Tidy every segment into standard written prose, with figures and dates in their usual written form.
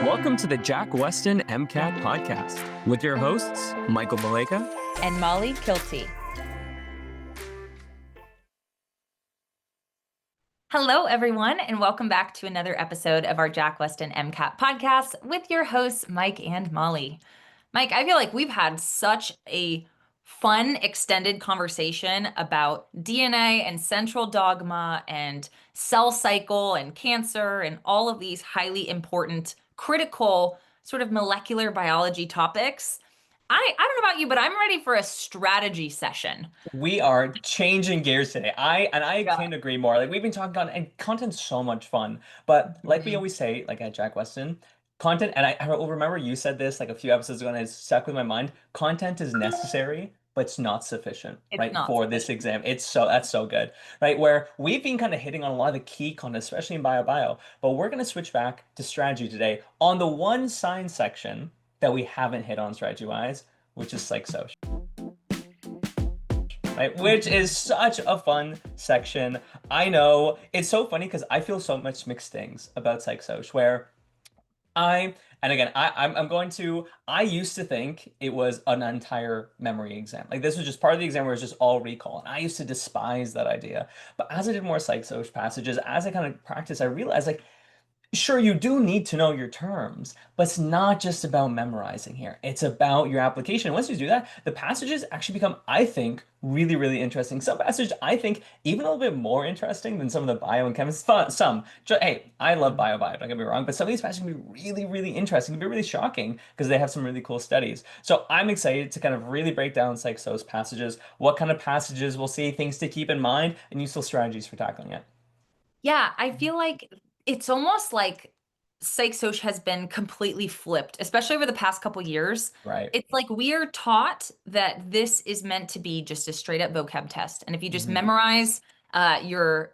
Welcome to the Jack Westin MCAT podcast with your hosts, Michael Maleka and Molly Kilty. Hello, everyone, and welcome back to another episode of our Jack Westin MCAT podcast with your hosts, Mike and Molly. Mike, I feel like we've had such a fun, extended conversation about DNA and central dogma and cell cycle and cancer and all of these highly important, critical sort of molecular biology topics. I don't know about you, but I'm ready for a strategy session. We are changing gears today. I Yeah. can't agree more. Like we've been talking on, and content's so much fun. But like we always say, like at Jack Westin, content, and I will remember you said this like a few episodes ago, and it's stuck with my mind. Content is necessary, but it's not sufficient, It's right? not For this exam. That's so good. Right? Where we've been kind of hitting on a lot of the key content, especially in bio, but we're gonna switch back to strategy today on the one science section that we haven't hit on strategy-wise, which is psych-social. Right, which is such a fun section. I know it's so funny because I feel so much mixed things about psych-soc, where I used to think it was an entire memory exam. Like this was just part of the exam where it's just all recall. And I used to despise that idea. But as I did more psych-soc passages, as I kind of practiced, I realized like, sure, you do need to know your terms, but it's not just about memorizing here. It's about your application. Once you do that, the passages actually become, I think, really, really interesting. Some passages, I think, even a little bit more interesting than some of the bio and chemistry. Hey, I love bio, don't get me wrong, but some of these passages can be really, really interesting, can be really shocking because they have some really cool studies. So I'm excited to kind of really break down psych-soc passages, what kind of passages we'll see, things to keep in mind, and useful strategies for tackling it. Yeah, I feel like it's almost like psych-soc has been completely flipped, especially over the past couple years. Right. It's like we are taught that this is meant to be just a straight up vocab test. And if you just memorize your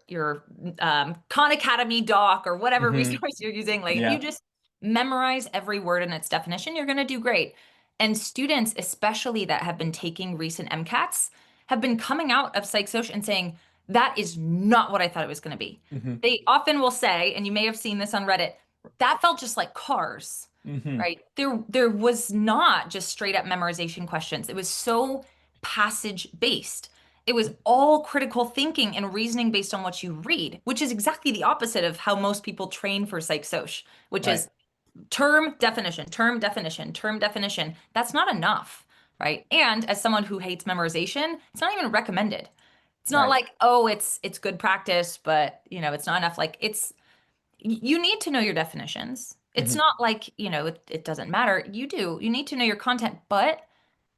Khan Academy doc or whatever resource you're using, like if you just memorize every word and its definition, you're going to do great. And students, especially that have been taking recent MCATs, have been coming out of psych-soc and saying, that is not what I thought it was going to be. They often will say, and you may have seen this on Reddit, that felt just like cars, right? There was not just straight up memorization questions. It was so passage based. It was all critical thinking and reasoning based on what you read, which is exactly the opposite of how most people train for psych-soc, which is term, definition, term, definition, term, definition. That's not enough, right? And as someone who hates memorization, it's not even recommended. It's not like, oh, it's good practice, but it's not enough. Like you need to know your definitions. It's not like, it doesn't matter. You need to know your content, but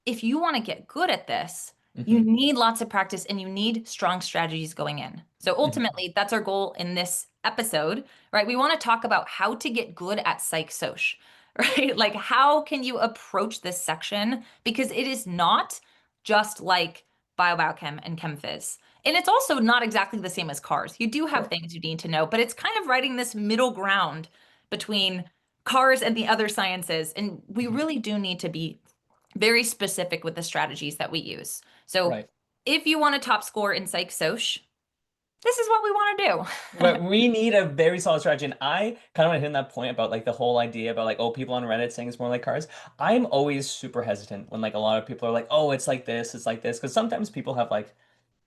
if you want to get good at this, you need lots of practice and you need strong strategies going in. So ultimately, that's our goal in this episode, right? We want to talk about how to get good at psych-soc, right? Like how can you approach this section? Because it is not just like biochem and chem phys. And it's also not exactly the same as cars. You do have things you need to know, but it's kind of writing this middle ground between cars and the other sciences. And we really do need to be very specific with the strategies that we use. So if you want a top score in psych-soc, this is what we want to do. But we need a very solid strategy. And I kind of want to hit on that point about like the whole idea about like, oh, people on Reddit saying it's more like cars. I'm always super hesitant when like a lot of people are like, oh, it's like this, it's like this. Because sometimes people have like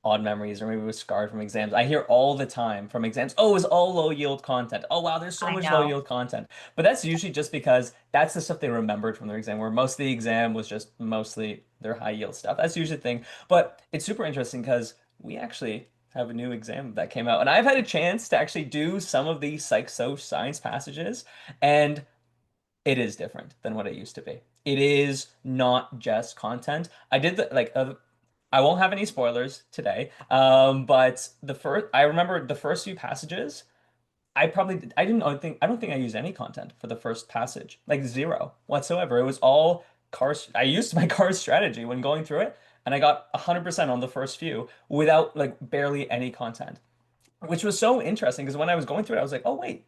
odd memories or maybe was scarred from exams. I hear all the time from exams, oh, it's all low yield content. Oh, wow, there's so much low yield content. But that's usually just because that's the stuff they remembered from their exam, where most of the exam was just mostly their high yield stuff. That's usually the thing. But it's super interesting because we actually have a new exam that came out. And I've had a chance to actually do some of these psych-soc science passages, and it is different than what it used to be. It is not just content. I did I won't have any spoilers today. But I remember the first few passages, I don't think I used any content for the first passage, like zero whatsoever. It was all cars. I used my car strategy when going through it, and I got 100% on the first few without like barely any content, which was so interesting because when I was going through it, I was like, oh wait,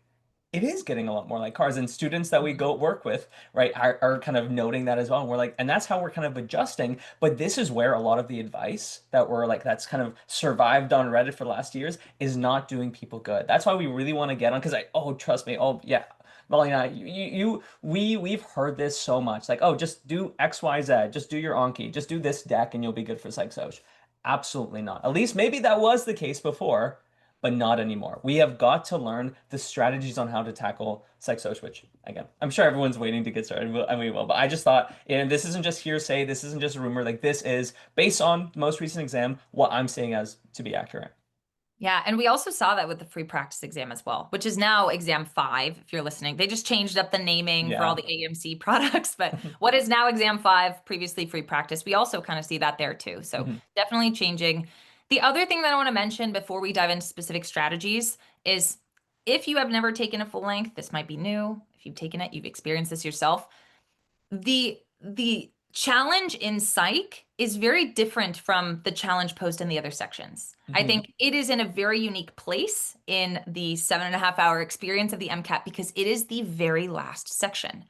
it is getting a lot more like cars. And students that we go work with, right, are kind of noting that as well. And we're like, and that's how we're kind of adjusting. But this is where a lot of the advice that we're like, that's kind of survived on Reddit for the last years is not doing people good. That's why we really want to get on, because trust me, oh yeah, Well, yeah, we've heard this so much. Like, oh, just do X, Y, Z. Just do your Anki. Just do this deck, and you'll be good for Psych Soc. Absolutely not. At least maybe that was the case before, but not anymore. We have got to learn the strategies on how to tackle Psych Soc, which again, I'm sure everyone's waiting to get started, and we will. But I just thought, and this isn't just hearsay. This isn't just a rumor. Like, this is based on the most recent exam, what I'm seeing as to be accurate. Yeah, and we also saw that with the free practice exam as well, which is now exam 5, if you're listening. They just changed up the naming for all Yeah. the AAMC products, but what is now exam 5, previously free practice, we also kind of see that there too. So Mhm. definitely changing. The other thing that I want to mention before we dive into specific strategies is if you have never taken a full length, this might be new. If you've taken it, you've experienced this yourself. The challenge in psych is very different from the challenge posed in the other sections. I Mhm. think it is in a very unique place in the 7.5 hour experience of the MCAT because it is the very last section.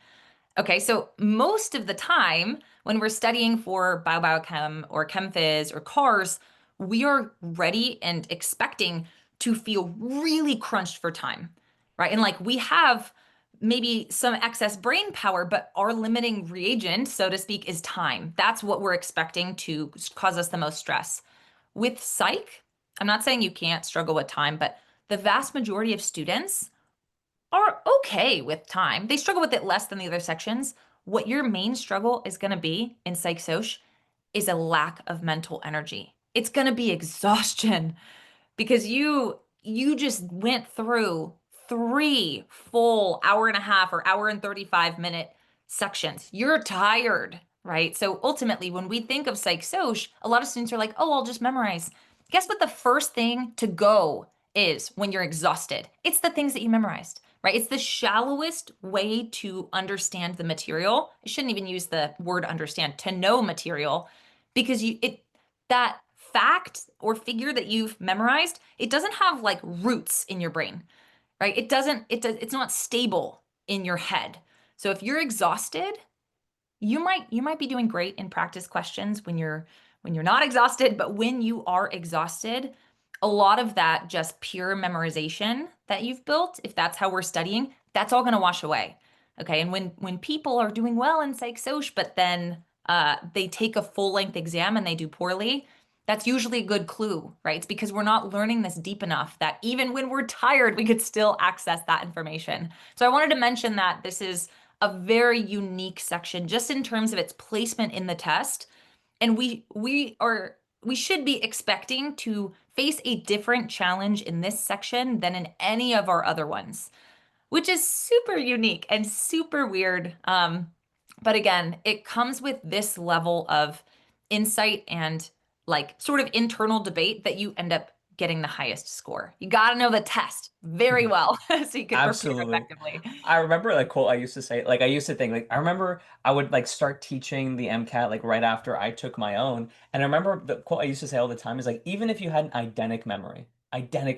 Okay, so most of the time when we're studying for biochem or chem phys or cars, we are ready and expecting to feel really crunched for time, right? And like we have maybe some excess brain power, but our limiting reagent, so to speak, is time. That's what we're expecting to cause us the most stress. With psych, I'm not saying you can't struggle with time, but the vast majority of students are okay with time. They struggle with it less than the other sections. What your main struggle is going to be in Psych Soc is a lack of mental energy. It's going to be exhaustion because you just went through 3 full hour-and-a-half or hour and 35-minute sections. You're tired, right? So ultimately, when we think of Psych Soc, a lot of students are like, oh, I'll just memorize. Guess what the first thing to go is when you're exhausted? It's the things that you memorized, right? It's the shallowest way to understand the material. I shouldn't even use the word understand, to know material, because that fact or figure that you've memorized, it doesn't have like roots in your brain, right? It's not stable in your head. So if you're exhausted, you might be doing great in practice questions when you're not exhausted, but when you are exhausted, a lot of that just pure memorization that you've built, if that's how we're studying, that's all going to wash away. Okay, and when people are doing well in Psych Soc, but then they take a full length exam and they do poorly, that's usually a good clue, right? It's because we're not learning this deep enough that even when we're tired, we could still access that information. So I wanted to mention that this is a very unique section just in terms of its placement in the test. And we should be expecting to face a different challenge in this section than in any of our other ones, which is super unique and super weird. But again, it comes with this level of insight and like sort of internal debate that you end up getting the highest score. You got to know the test very well so you can prepare Absolutely. effectively. I remember like quote I used to say, like I used to think, like I remember I would like start teaching the MCAT like right after I took my own. And I remember the quote I used to say all the time is like, even if you had an identic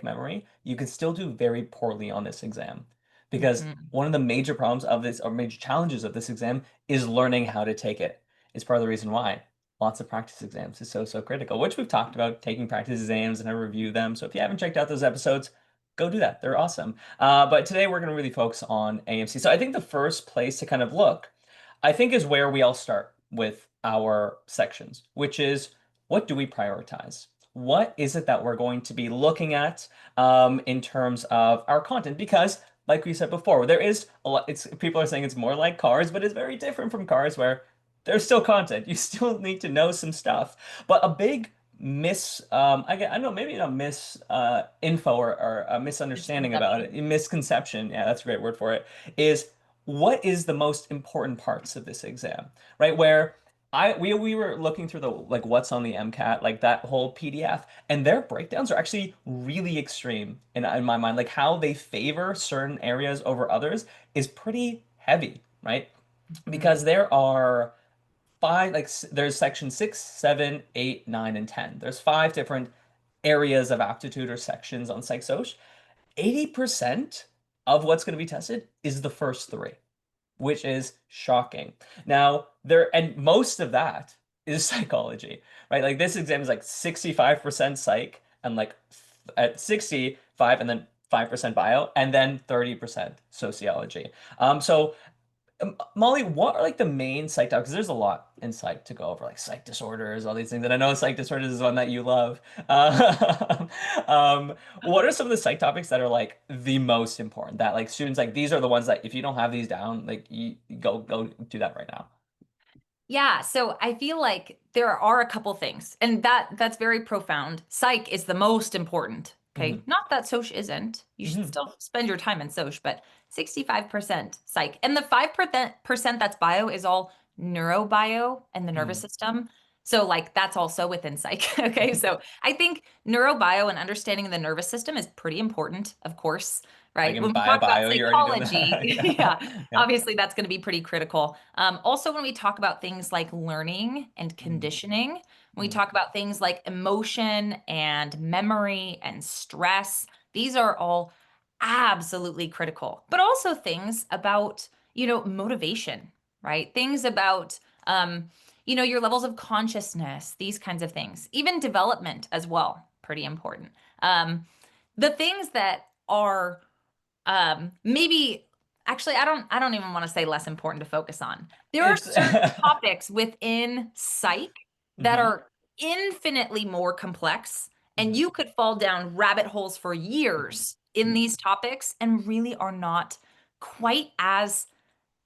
memory, you could still do very poorly on this exam. Because Mhm. one of the major problems of this or major challenges of this exam is learning how to take it. It's part of the reason why lots of practice exams is so critical, which we've talked about taking practice exams and I review them. So if you haven't checked out those episodes, go do that. They're awesome. But today we're going to really focus on AAMC. So I think the first place to kind of look, I think, is where we all start with our sections, which is what do we prioritize? What is it that we're going to be looking at in terms of our content? Because, like we said before, there is a lot. It's people are saying it's more like cars, but it's very different from cars, where there's still content. You still need to know some stuff. But a big I don't know, maybe a info or a misunderstanding about Misconception. it, a misconception, yeah, that's a great word for it, is what is the most important parts of this exam, right? Where we were looking through the like what's on the MCAT, like that whole PDF, and their breakdowns are actually really extreme in my mind. Like how they favor certain areas over others is pretty heavy, right? Mhm. Because there are five, like there's section 6, 7, 8, 9, and 10. There's five different areas of aptitude or sections on Psych Soc. 80% of what's going to be tested is the first three, which is shocking. Now, and most of that is psychology, right? Like this exam is like 65% psych and like at 65 and then 5% bio, and then 30% sociology. So Molly, what are like the main psych topics? Because there's a lot in psych to go over, like psych disorders, all these things. And I know psych disorders is one that you love. What are some of the psych topics that are like the most important that like students like these are the ones that if you don't have these down, like you go do that right now. Yeah, so I feel like there are a couple things, and that's very profound. Psych is the most important, okay? Hmm. Not that Soc isn't. You should Hmm. still spend your time in Soc, but 65% psych. And the 5% that's bio is all neurobio and the nervous Mm. system. So like that's also within psych, okay? So I think neurobio and understanding the nervous system is pretty important, of course, Like right? in When we talk about bio, you're already doing psychology, that. yeah, Yeah. Yeah. obviously that's going to be pretty critical. Also, when we talk about things like learning and Mm. conditioning, when we Mm. talk about things like emotion and memory and stress, these are all absolutely critical. But also things about, motivation, right? Things about, your levels of consciousness, these kinds of things, even development as well, pretty important. The things that are maybe actually I don't even want to say less important to focus on. There are It's certain topics within psych that hmm. are infinitely more complex, and Hmm. you could fall down rabbit holes for years in Hmm. these topics and really are not quite as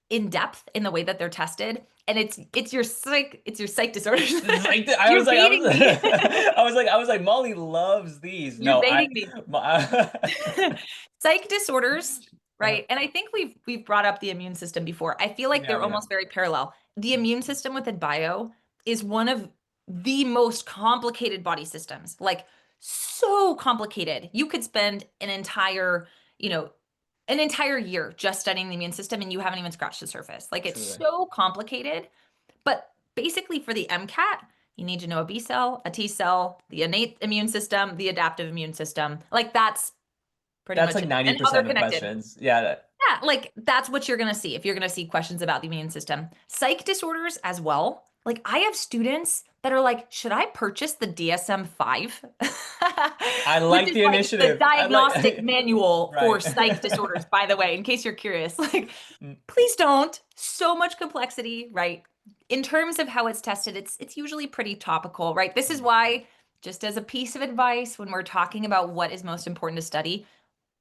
in depth in the way that they're tested. And it's your psych disorders. It's like I You're was like I baiting was me. I was like Molly loves these. You're No, I, baiting me. my, Psych disorders, uh, right? And I think we've brought up the immune system before. I feel like yeah, they're we have. almost very parallel. The immune system within bio is one of the most complicated body systems. Like so complicated. You could spend you know, an entire year just studying the immune system and you haven't even scratched the surface. Like it's Truly. so complicated. But basically for the MCAT, you need to know a B cell, a T cell, the innate immune system, the adaptive immune system. Like that's pretty That's much like it. And how they're 90% of connected. questions. Yeah. Yeah, like that's what you're going to see if you're going to see questions about the immune system. Psych disorders as well. Like I have students that are like, should I purchase the DSM-5? I Which like is the like the initiative. I diagnostic like manual for right. psych disorders, by the way, in case you're curious. Like, Mm. please don't. So much complexity, right? In terms of how it's tested, it's usually pretty topical, right? This is Mm. why, just as a piece of advice, when we're talking about what is most important to study,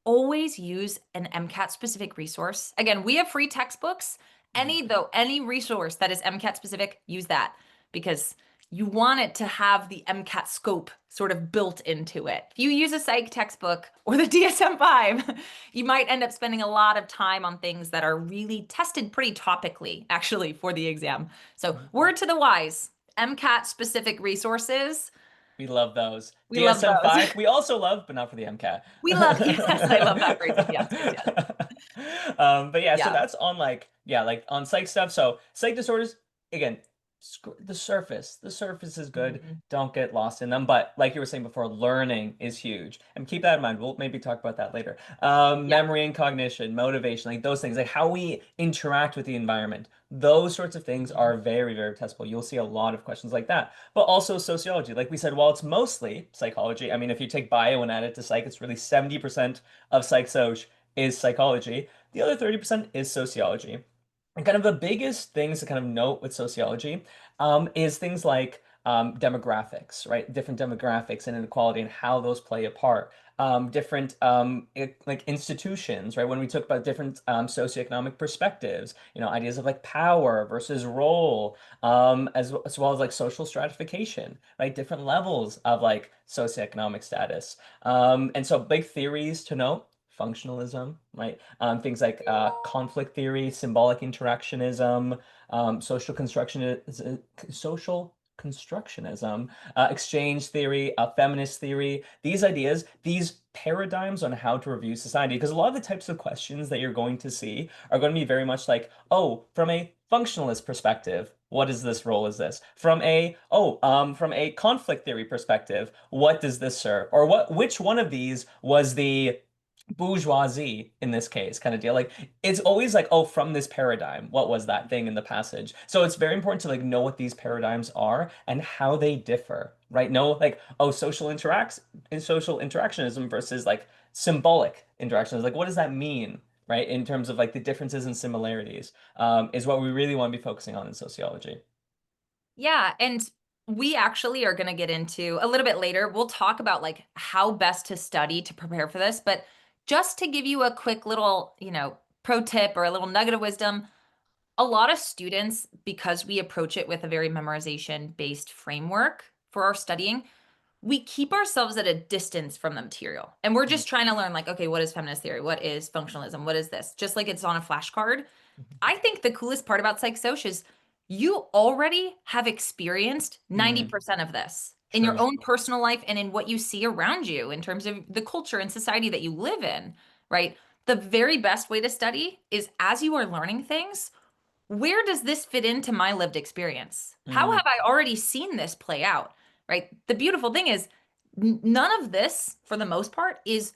always use an MCAT specific resource. Again, we have free textbooks. Mm. Any resource that is MCAT specific, use that because you want it to have the MCAT scope sort of built into it. If you use a psych textbook or the DSM-5, you might end up spending a lot of time on things that are really tested pretty topically, actually, for the exam. So, word to the wise, MCAT specific resources, We love those. we love those. DSM-5, we also love, but not for the MCAT. We love, yes, I love that phrasing. Yes, yes, yes. But yeah, so Yeah. that's on like yeah, like on psych stuff. So psych disorders, again, the surface. The surface is good. Mhm. Don't get lost in them. But like you were saying before, learning is huge, and keep that in mind. We'll maybe talk about that later. Yeah. Memory and cognition, motivation, like those things, like how we interact with the environment. Those sorts of things Mhm. are very, very testable. You'll see a lot of questions like that. But also sociology. Like we said, while it's mostly psychology, I mean, if you take bio and add it to psych, it's really 70% of psych soc is psychology. The other 30% is sociology. And kind of the biggest things to kind of note with sociology is things like demographics, right? Different demographics and inequality and how those play a part. Different like institutions, right? When we talk about different socioeconomic perspectives, ideas of like power versus role, as well as like social stratification, right? Different levels of like socioeconomic status. And so big theories to note. Functionalism, right? Things like conflict theory, symbolic interactionism, social constructionism, exchange theory, feminist theory. These ideas, these paradigms on how to review society, because a lot of the types of questions that you're going to see are going to be very much like, oh, from a functionalist perspective, what is this role is this? From a conflict theory perspective, what does this serve? Or which one of these was the bourgeoisie in this case kind of deal. Like it's always like, oh, from this paradigm, what was that thing in the passage? So it's very important to like know what these paradigms are and how they differ, right? Know like, oh, social interactionism versus like symbolic interactions. Like what does that mean? Right, in terms of like the differences and similarities, is what we really want to be focusing on in sociology. Yeah, and we actually are going to get into a little bit later. We'll talk about like how best to study to prepare for this, but just to give you a quick little, pro tip or a little nugget of wisdom, a lot of students, because we approach it with a very memorization based framework for our studying, we keep ourselves at a distance from the material. And we're Mhm. just trying to learn like, okay, what is feminist theory? What is functionalism? What is this? Just like it's on a flashcard. I think the coolest part about Psych Soc is you already have experienced Mm, 90% of this in your true. own personal life and in what you see around you in terms of the culture and society that you live in, right? The very best way to study is as you are learning things, where does this fit into my lived experience? How Mm, have I already seen this play out? Right? The beautiful thing is, none of this, for the most part, is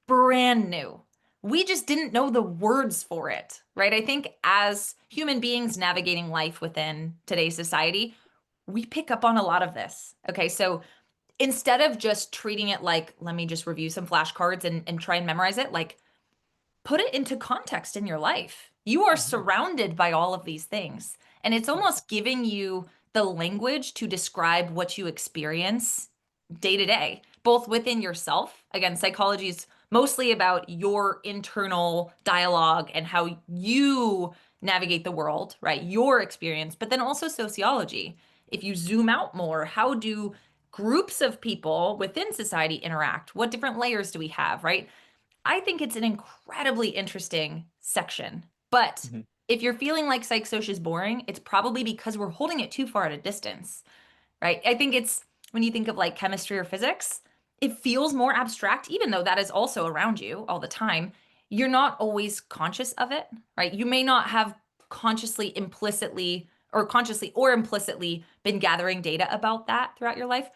brand new. We just didn't know the words for it, right? I think as human beings navigating life within today's society, we pick up on a lot of this. Okay, so instead of just treating it like, let me just review some flashcards and try and memorize it, like, put it into context in your life. You are mhm. surrounded by all of these things. And it's almost giving you the language to describe what you experience day to day, both within yourself. Again, psychology is mostly about your internal dialogue and how you navigate the world, right? Your experience, but then also sociology. If you zoom out more, how do groups of people within society interact? What different layers do we have, right? I think it's an incredibly interesting section. But Mhm. if you're feeling like Psych Soc is boring, it's probably because we're holding it too far at a distance, right? I think it's when you think of like chemistry or physics, it feels more abstract, even though that is also around you all the time. You're not always conscious of it, right? You may not have consciously or implicitly been gathering data about that throughout your life.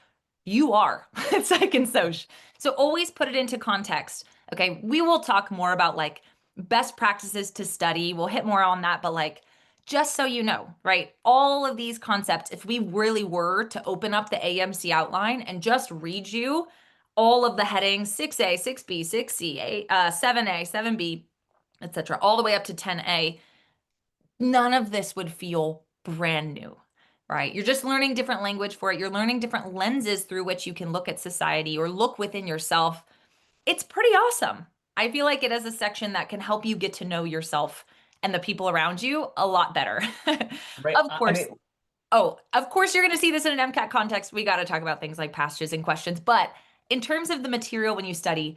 You are. It's like in Soc. So always put it into context. Okay, we will talk more about like best practices to study. We'll hit more on that, but like just so you know, right? All of these concepts, if we really were to open up the AAMC outline and just read you all of the headings 6A, 6B, 6C, 7A, 7B, etc., all the way up to 10A, none of this would feel brand new, right? You're just learning different language for it. You're learning different lenses through which you can look at society or look within yourself. It's pretty awesome. I feel like it is a section that can help you get to know yourself and the people around you a lot better. Right. Of I course. mean, Oh, of course, you're going to see this in an MCAT context. We got to talk about things like passages and questions. But in terms of the material when you study,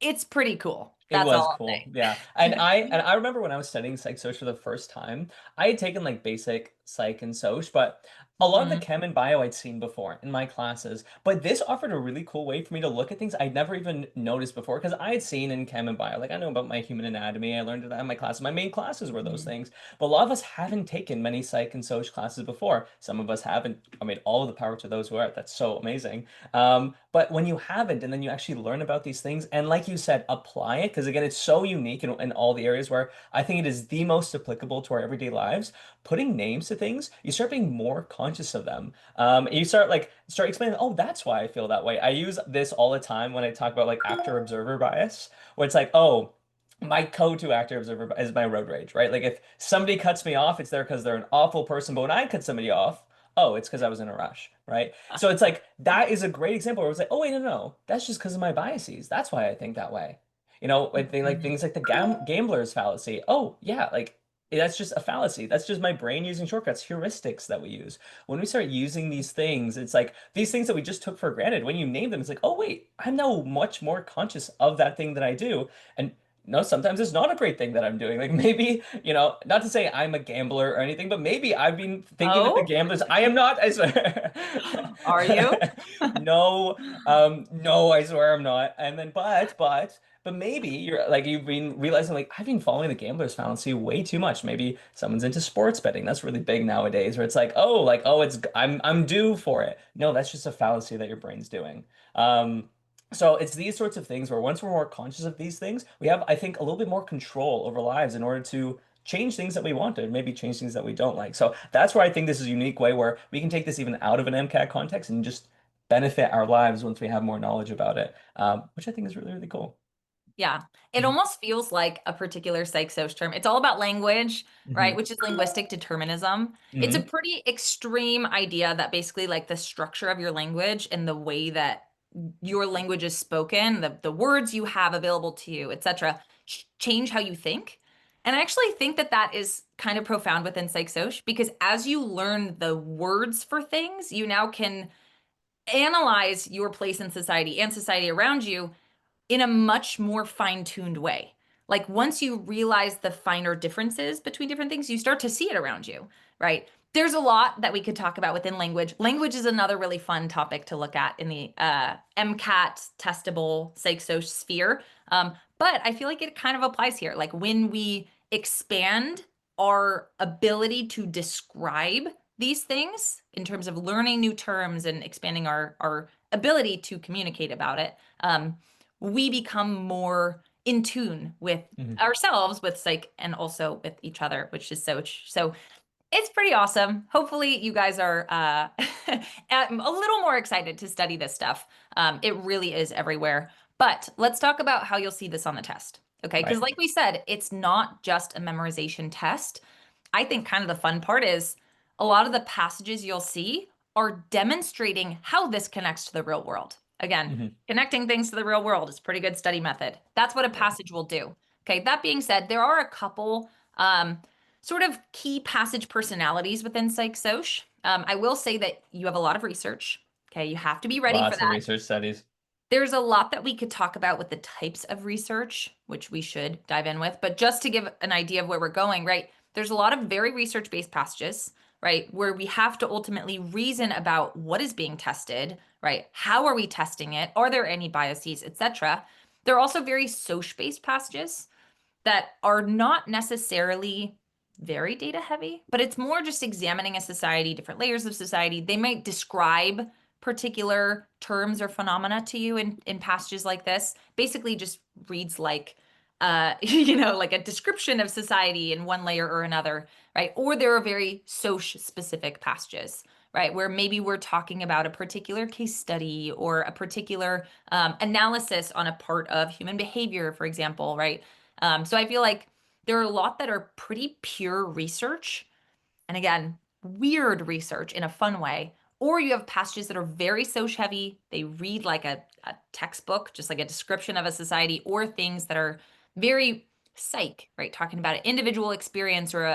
it's pretty cool. it That's was all I'll cool. Yeah. say. And I remember when I was studying psych social for the first time, I had taken like basic psych and soc, but a lot of the Mhm. chem and bio I'd seen before in my classes. But this offered a really cool way for me to look at things I'd never even noticed before because I had seen in chem and bio, like I know about my human anatomy, I learned it in my classes. My main classes were those Mhm. things. But a lot of us haven't taken many psych and soc classes before. Some of us haven't. I mean, all of the power to those who are. That's so amazing. But when you haven't, and then you actually learn about these things, and like you said, apply it, because again, it's so unique in all the areas where I think it is the most applicable to our everyday lives. Putting names to things, you start being more conscious of them. You start explaining, oh, that's why I feel that way. I use this all the time when I talk about like actor observer bias, where it's like, oh, my go-to actor observer is my road rage, right? Like if somebody cuts me off, it's there because they're an awful person. But when I cut somebody off, oh, it's because I was in a rush, right? So it's like that is a great example where it's like, oh wait, no, that's just because of my biases. That's why I think that way. Like Mhm. things like the gambler's fallacy. Oh yeah, like that's just a fallacy. That's just my brain using shortcuts, heuristics that we use. When we start using these things, it's like these things that we just took for granted. When you name them, it's like, oh wait, I'm now much more conscious of that thing that I do. And no, sometimes it's not a great thing that I'm doing. Like maybe, not to say I'm a gambler or anything, but maybe I've been thinking that the Oh, gamblers, I am not, I swear. are you? No, no, I swear I'm not. And then, but maybe you've been realizing like I've been following the gambler's fallacy way too much. Maybe someone's into sports betting. That's really big nowadays, where it's like, oh, it's I'm due for it. No, that's just a fallacy that your brain's doing. Um, So it's these sorts of things where once we're more conscious of these things, we have, I think, a little bit more control over lives in order to change things that we want and maybe change things that we don't like. So that's where I think this is a unique way where we can take this even out of an MCAT context and just benefit our lives once we have more knowledge about it, which I think is really, really cool. Yeah. It Mhm. almost feels like a particular psych-soc term. It's all about language, right? Mhm. Which is linguistic determinism. It's a Mhm. pretty extreme idea that basically like the structure of your language and the way that your language is spoken, the words you have available to you, etc., change how you think. And I actually think that that is kind of profound within psych-soc because as you learn the words for things, you now can analyze your place in society and society around you in a much more fine-tuned way. Like once you realize the finer differences between different things, you start to see it around you, right? There's a lot that we could talk about within language. Language is another really fun topic to look at in the MCAT testable psych-soc sphere. But I feel like it kind of applies here. Like when we expand our ability to describe these things in terms of learning new terms and expanding our ability to communicate about it, we become more in tune with Mhm. ourselves, with psych, and also with each other, which is so it's pretty awesome. Hopefully, you guys are a little more excited to study this stuff. It really is everywhere. But let's talk about how you'll see this on the test. Okay, because Right. like we said, it's not just a memorization test. I think kind of the fun part is a lot of the passages you'll see are demonstrating how this connects to the real world. Again, Mhm. connecting things to the real world is a pretty good study method. That's what a Right. passage will do. Okay, that being said, there are a couple sort of key passage personalities within psych-soc. I will say that you have a lot of research. Okay, you have to be ready for Lots of that. research studies. There's a lot that we could talk about with the types of research, which we should dive in with. But just to give an idea of where we're going, right? There's a lot of very research-based passages, right? Where we have to ultimately reason about what is being tested, right? How are we testing it? Are there any biases, etc. There are also very soc-based passages that are not necessarily very data heavy, but it's more just examining a society, different layers of society. They might describe particular terms or phenomena to you in passages like this. Basically, just reads like, like a description of society in one layer or another, right? Or there are very soc specific passages, right? Where maybe we're talking about a particular case study or a particular analysis on a part of human behavior, for example, right? So I feel like there are a lot that are pretty pure research. And again, weird research in a fun way. Or you have passages that are very soc heavy. They read like a textbook, just like a description of a society, or things that are very psych, right? Talking about an individual experience or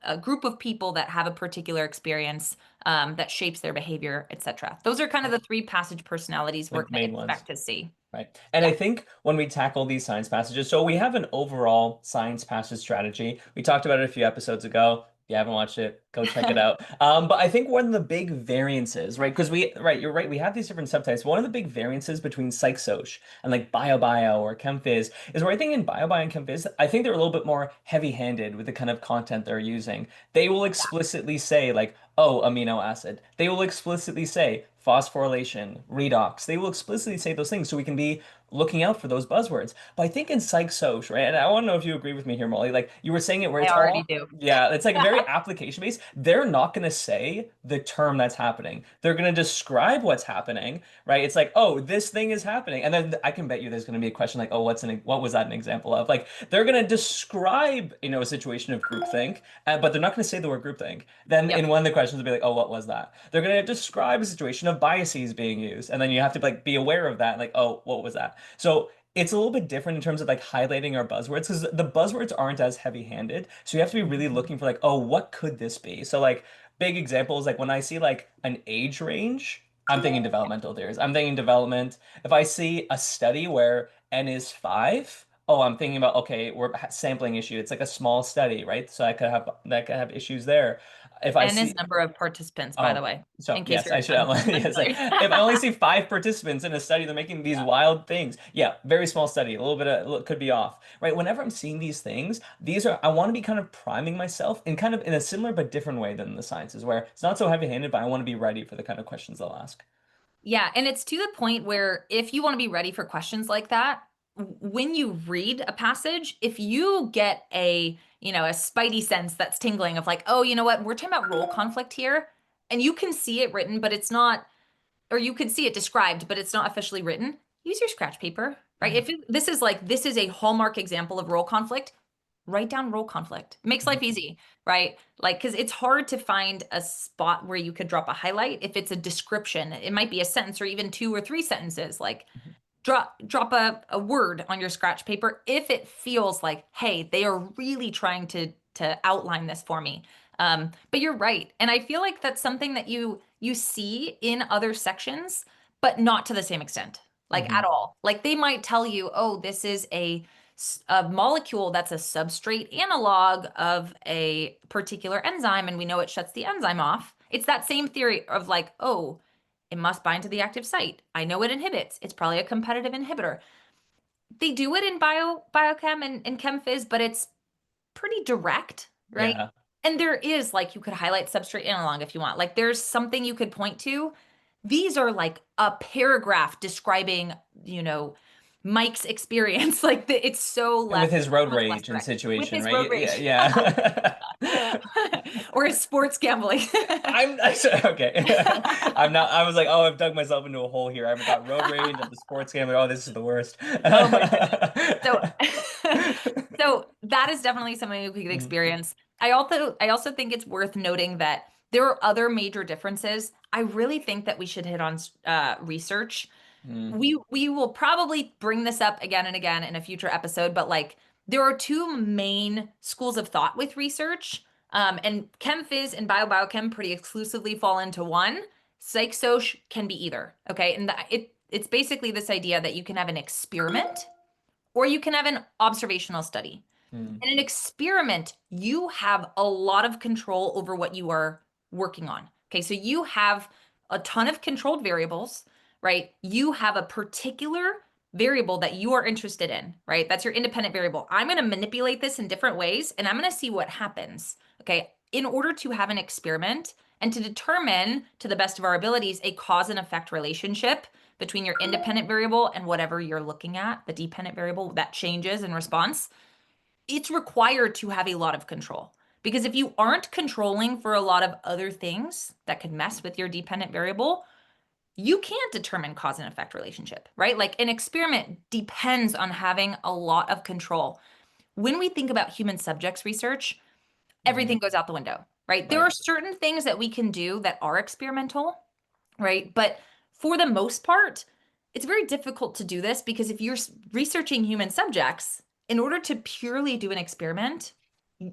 a group of people that have a particular experience that shapes their behavior, etc. Those are kind of Right. the three passage personalities we're Like going to main ones. expect to see. Right. And Yeah, I think when we tackle these science passages, so we have an overall science passage strategy. We talked about it a few episodes ago. If you haven't watched it, go check it out. But I think one of the big variances, right? Because you're right, we have these different subtypes. One of the big variances between psych-soc and like bio-bio or chem-phys is where I think in bio-bio and chem-phys, I think they're a little bit more heavy-handed with the kind of content they're using. They will explicitly say like, oh, amino acid. They will explicitly say phosphorylation, redox. They will explicitly say those things so we can be looking out for those buzzwords. But I think in psych soc, right? And I want to know if you agree with me here, Molly. Like you were saying it where I it's already all, do. yeah, it's like a very application based. They're not going to say the term that's happening. They're going to describe what's happening, right? It's like, oh, this thing is happening. And then I can bet you there's going to be a question like, oh, what was that an example of? Like they're going to describe, a situation of groupthink, but they're not going to say the word groupthink. Then in Yep. one of the questions will be like, oh, what was that? They're going to describe a situation of biases being used, and then you have to like be aware of that, like, oh, what was that? So it's a little bit different in terms of like highlighting our buzzwords because the buzzwords aren't as heavy-handed. So you have to be really Mhm. looking for like, oh, what could this be? So like big examples, like when I see like an age range, I'm thinking developmental theories. I'm thinking development. If I see a study where N is 5, oh, I'm thinking about okay, we're sampling issue. It's like a small study, right? So I could have issues there. If I N is see number of participants, by the Oh, way, so in case yes, you're I should un outline. Yes, like, unfamiliar. if I only see 5 participants in a study, they're making these Yeah. wild things. Yeah, very small study, a little bit of could be off, right? Whenever I'm seeing these things, I want to be kind of priming myself in kind of in a similar but different way than the sciences, where it's not so heavy-handed, but I want to be ready for the kind of questions they'll ask. Yeah, and it's to the point where if you want to be ready for questions like that, when you read a passage, if you get a, a spidey sense that's tingling of like, oh, you know what, we're talking about role conflict here, and you can see it written, but it's not, or you can see it described, but it's not officially written, use your scratch paper, right? This is like, this is a hallmark example of role conflict, write down role conflict. Makes life easy, right? Like, because it's hard to find a spot where you could drop a highlight if it's a description. It might be a sentence or even 2 or 3 sentences. Like, drop a word on your scratch paper if it feels like, hey, they are really trying to outline this for me. But you're right, and I feel like that's something that you see in other sections, but not to the same extent, like at all. Like they might tell you, oh, this is a molecule that's a substrate analog of a particular enzyme, and we know it shuts the enzyme off. It's that same theory of like, oh, it must bind to the active site. I know it inhibits. It's probably a competitive inhibitor. They do it in biochem and chem phys, but it's pretty direct, right? Yeah. And there is like you could highlight substrate analog if you want. Like there's something you could point to. These are like a paragraph describing, Mike's experience. Like it's so With his road much less rage and direct. With situation, his right? road Yeah, rage. yeah. Or his sports gambling. Okay. I'm not. I was like, oh, I've dug myself into a hole here. I've got road rage. I'm the sports gambler. Oh, this is the worst. Oh my goodness. So, so that is definitely something we could Mhm. experience. I also think it's worth noting that there are other major differences. I really think that we should hit on research. Mm. We will probably bring this up again and again in a future episode, but like there are two main schools of thought with research. And chem phys and biochem pretty exclusively fall into one. Psych soc can be either. Okay. And it's basically this idea that you can have an experiment or you can have an observational study. Mm. In an experiment, you have a lot of control over what you are working on. Okay, so you have a ton of controlled variables, right? You have a particular variable that you are interested in, right? That's your independent variable. I'm going to manipulate this in different ways and I'm going to see what happens. Okay, in order to have an experiment and to determine to the best of our abilities a cause and effect relationship between your independent variable and whatever you're looking at, the dependent variable that changes in response, it's required to have a lot of control. Because if you aren't controlling for a lot of other things that could mess with your dependent variable, you can't determine cause and effect relationship, right? Like an experiment depends on having a lot of control. When we think about human subjects research, everything goes out the window, right? There Right. are certain things that we can do that are experimental, right? But for the most part, it's very difficult to do this because if you're researching human subjects, in order to purely do an experiment,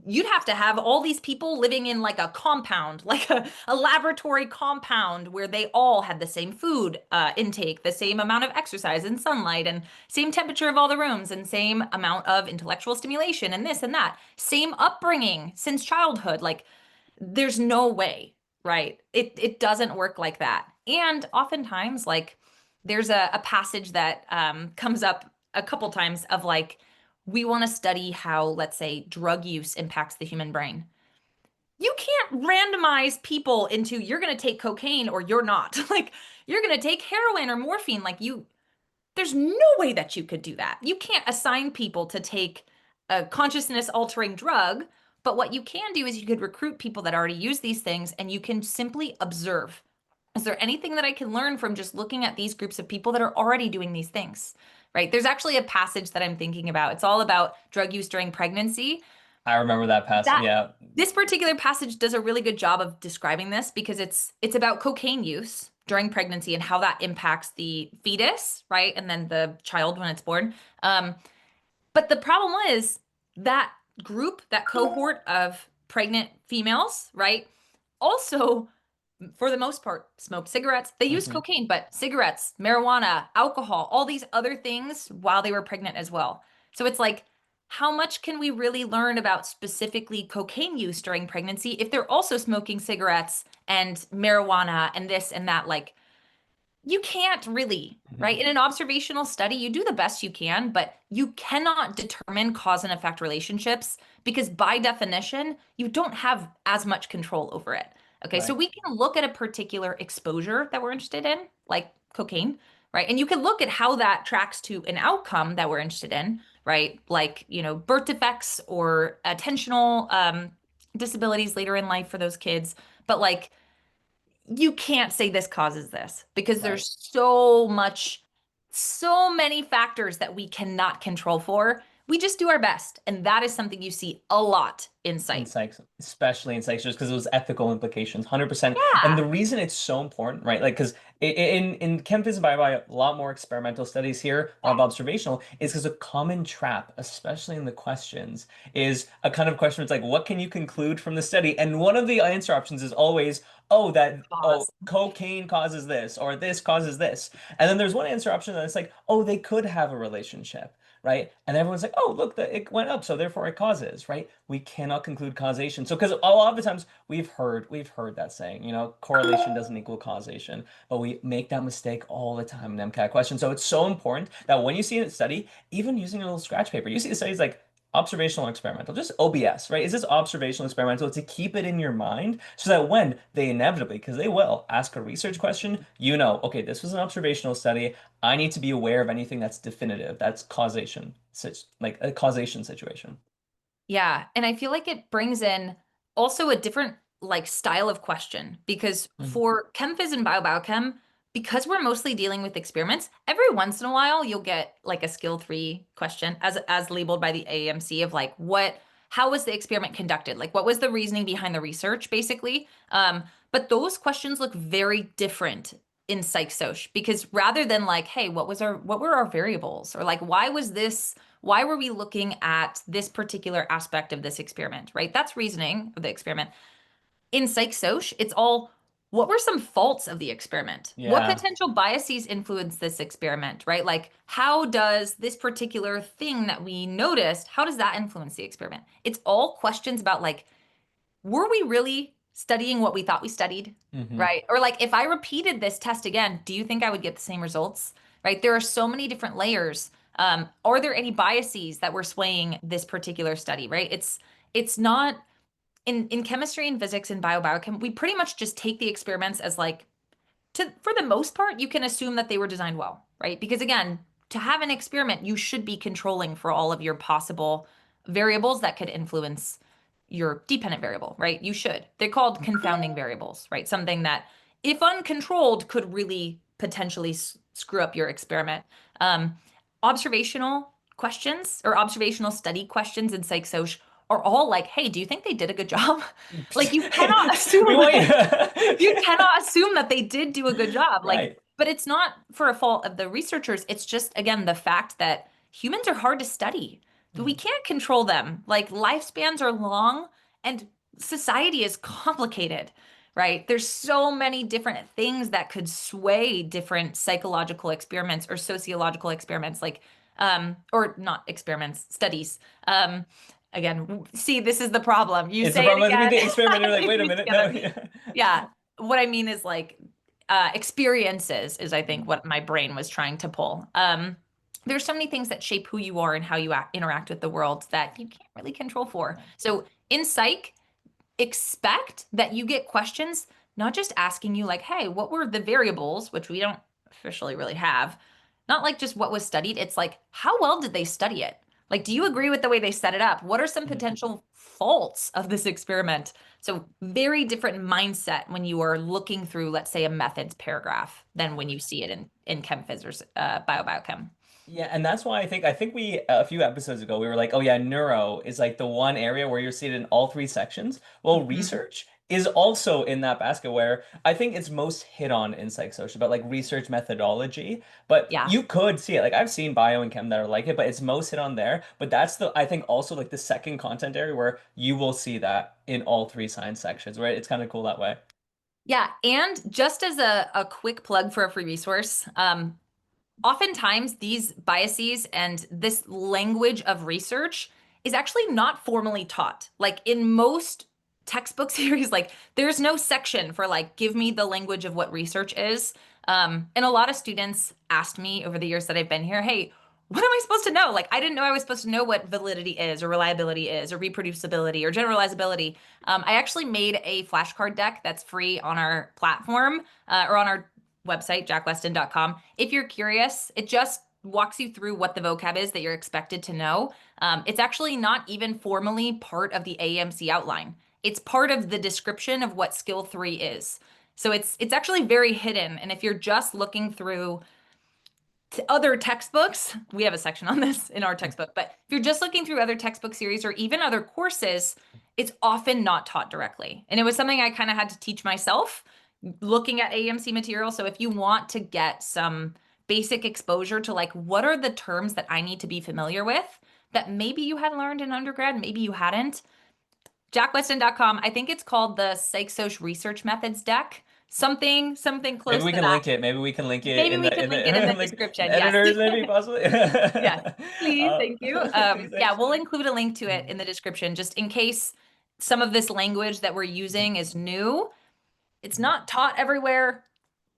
you'd have to have all these people living in like a compound, like a laboratory compound where they all had the same food intake, the same amount of exercise and sunlight, and same temperature of all the rooms, and same amount of intellectual stimulation, and this and that, same upbringing since childhood. Like, there's no way, right? It doesn't work like that. And oftentimes, like, there's a passage that comes up a couple times of like, we want to study how, let's say, drug use impacts the human brain. You can't randomize people into you're going to take cocaine or you're not. Like, you're going to take heroin or morphine. Like, there's no way that you could do that. You can't assign people to take a consciousness altering drug, but what you can do is you could recruit people that already use these things and you can simply observe. Is there anything that I can learn from just looking at these groups of people that are already doing these things? Right? There's actually a passage that I'm thinking about. It's all about drug use during pregnancy. I remember that passage. That Yeah. this particular passage does a really good job of describing this because it's about cocaine use during pregnancy and how that impacts the fetus, right? And then the child when it's born. But the problem is that group, that cohort of pregnant females, right? Also, for the most part, smoked cigarettes. They used Hmm. cocaine, but cigarettes, marijuana, alcohol, all these other things while they were pregnant as well. So it's like, how much can we really learn about specifically cocaine use during pregnancy if they're also smoking cigarettes and marijuana and this and that? Like, you can't really, right? In an observational study, you do the best you can, but you cannot determine cause and effect relationships because by definition, you don't have as much control over it. Okay, so Right. we can look at a particular exposure that we're interested in, like cocaine, right? And you can look at how that tracks to an outcome that we're interested in, right? Like, birth defects or attentional disabilities later in life for those kids. But like, you can't say this causes this because Right. there's so many factors that we cannot control for. We just do our best. And that is something you see a lot in In psych. psych, especially in psych, just because those ethical implications, 100%. And Yeah. the reason it's so important, right? Like, because in chem, phys, and bio, a lot more experimental studies here, a lot of observational, is because a common trap, especially in the questions, is a kind of question. It's like, what can you conclude from the study? And one of the answer options is always, Cause. cocaine causes this, or this causes this. And then there's one answer option that's like, oh, they could have a relationship, right? And everyone's like, oh, look, it went up, so therefore it causes, right? We cannot conclude causation. So, because a lot of the times we've heard that saying, correlation doesn't equal causation, but we make that mistake all the time in MCAT questions. So it's so important that when you see a study, even using a little scratch paper, you see the studies like observational experimental, just OBS, right? Is this observational experimental to keep it in your mind so that when they inevitably, because they will ask a research question, okay, this was an observational study. I need to be aware of anything that's definitive, that's causation, like a causation situation. Yeah. And I feel like it brings in also a different like style of question because Mhm. for chem phys and biochem, because we're mostly dealing with experiments, every once in a while you'll get like a skill 3 question as labeled by the AAMC of like how was the experiment conducted? Like what was the reasoning behind the research basically? But those questions look very different in psych soc because rather than like, hey, what were our variables? Or like why were we looking at this particular aspect of this experiment, right? That's reasoning of the experiment. In psych soc, it's all what were some faults of the experiment? What Yeah. potential biases influence this experiment, right? Like how does this particular thing that we noticed, how does that influence the experiment? It's all questions about like, were we really studying what we thought we studied, Hmm. right? Or like if I repeated this test again, do you think I would get the same results, right? There are so many different layers. Are there any biases that were swaying this particular study, right? It's not in chemistry and physics and biochem, we pretty much just take the experiments as like for the most part, you can assume that they were designed well, right? Because again, to have an experiment, you should be controlling for all of your possible variables that could influence your dependent variable, right? You should. They're called confounding variables, right? Something that, if uncontrolled, could really potentially screw up your experiment. Um, Observational questions or observational study questions in psych soc are all like, hey, do you think they did a good job? Like you cannot We assume want you you. cannot assume that they did do a good job. Like, Right. but it's not for a fault of the researchers. It's just, again, the fact that humans are hard to study. We Mhm. can't control them. Like, lifespans are long and society is complicated, right? There's so many different things that could sway different psychological experiments or sociological experiments, like, or not experiments, studies. Again, see, this is the problem. You It's the say it problem with again, the experiment. You're like, they wait a piece minute. No. together. Yeah. Yeah. What I mean is like experiences is I think Mhm. what my brain was trying to pull. There's so many things that shape who you are and how you interact with the world that you can't really control for. So in psych, expect that you get questions not just asking you like, hey, what were the variables, which we don't officially really have, not like just what was studied. It's like, how well did they study it? Like, do you agree with the way they set it up? What are some Mhm. potential faults of this experiment? So very different mindset when you are looking through, let's say, a methods paragraph than when you see it in chem phys or biochem. Yeah, and that's why I think we a few episodes ago we were like, oh yeah, neuro is like the one area where you're seeing it in all three sections. Well, Mhm. research is also in that basket where I think it's most hit on in psych social about like research methodology. But Yeah. you could see it. Like I've seen bio and chem that are like it, but it's most hit on there. But that's the I think also like the second content area where you will see that in all three science sections, right? It's kind of cool that way. Yeah. And just as a quick plug for a free resource, oftentimes these biases and this language of research is actually not formally taught. Like in most textbook series, like there's no section for like, give me the language of what research is. And a lot of students asked me over the years that I've been here, hey, what am I supposed to know? Like, I didn't know I was supposed to know what validity is or reliability is or reproducibility or generalizability. I actually made a flashcard deck that's free on our platform or on our website, jackweston.com. If you're curious, it just walks you through what the vocab is that you're expected to know. It's actually not even formally part of the AAMC outline. It's part of the description of what skill 3 is. So it's actually very hidden. And if you're just looking through other textbooks, we have a section on this in our textbook, but if you're just looking through other textbook series or even other courses, it's often not taught directly. And it was something I kind of had to teach myself looking at AAMC material. So if you want to get some basic exposure to like, what are the terms that I need to be familiar with that maybe you had learned in undergrad, maybe you hadn't, jackweston.com. I think it's called the Psych-Soc Research Methods deck. Something close Maybe we to can that. link it. Maybe we can link it Maybe in we the can link it in the like description. Yes. editors, maybe possibly. Yes, please, thank you. Please, Yeah, we'll actually. include a link to it in the description just in case some of this language that we're using is new. It's not taught everywhere.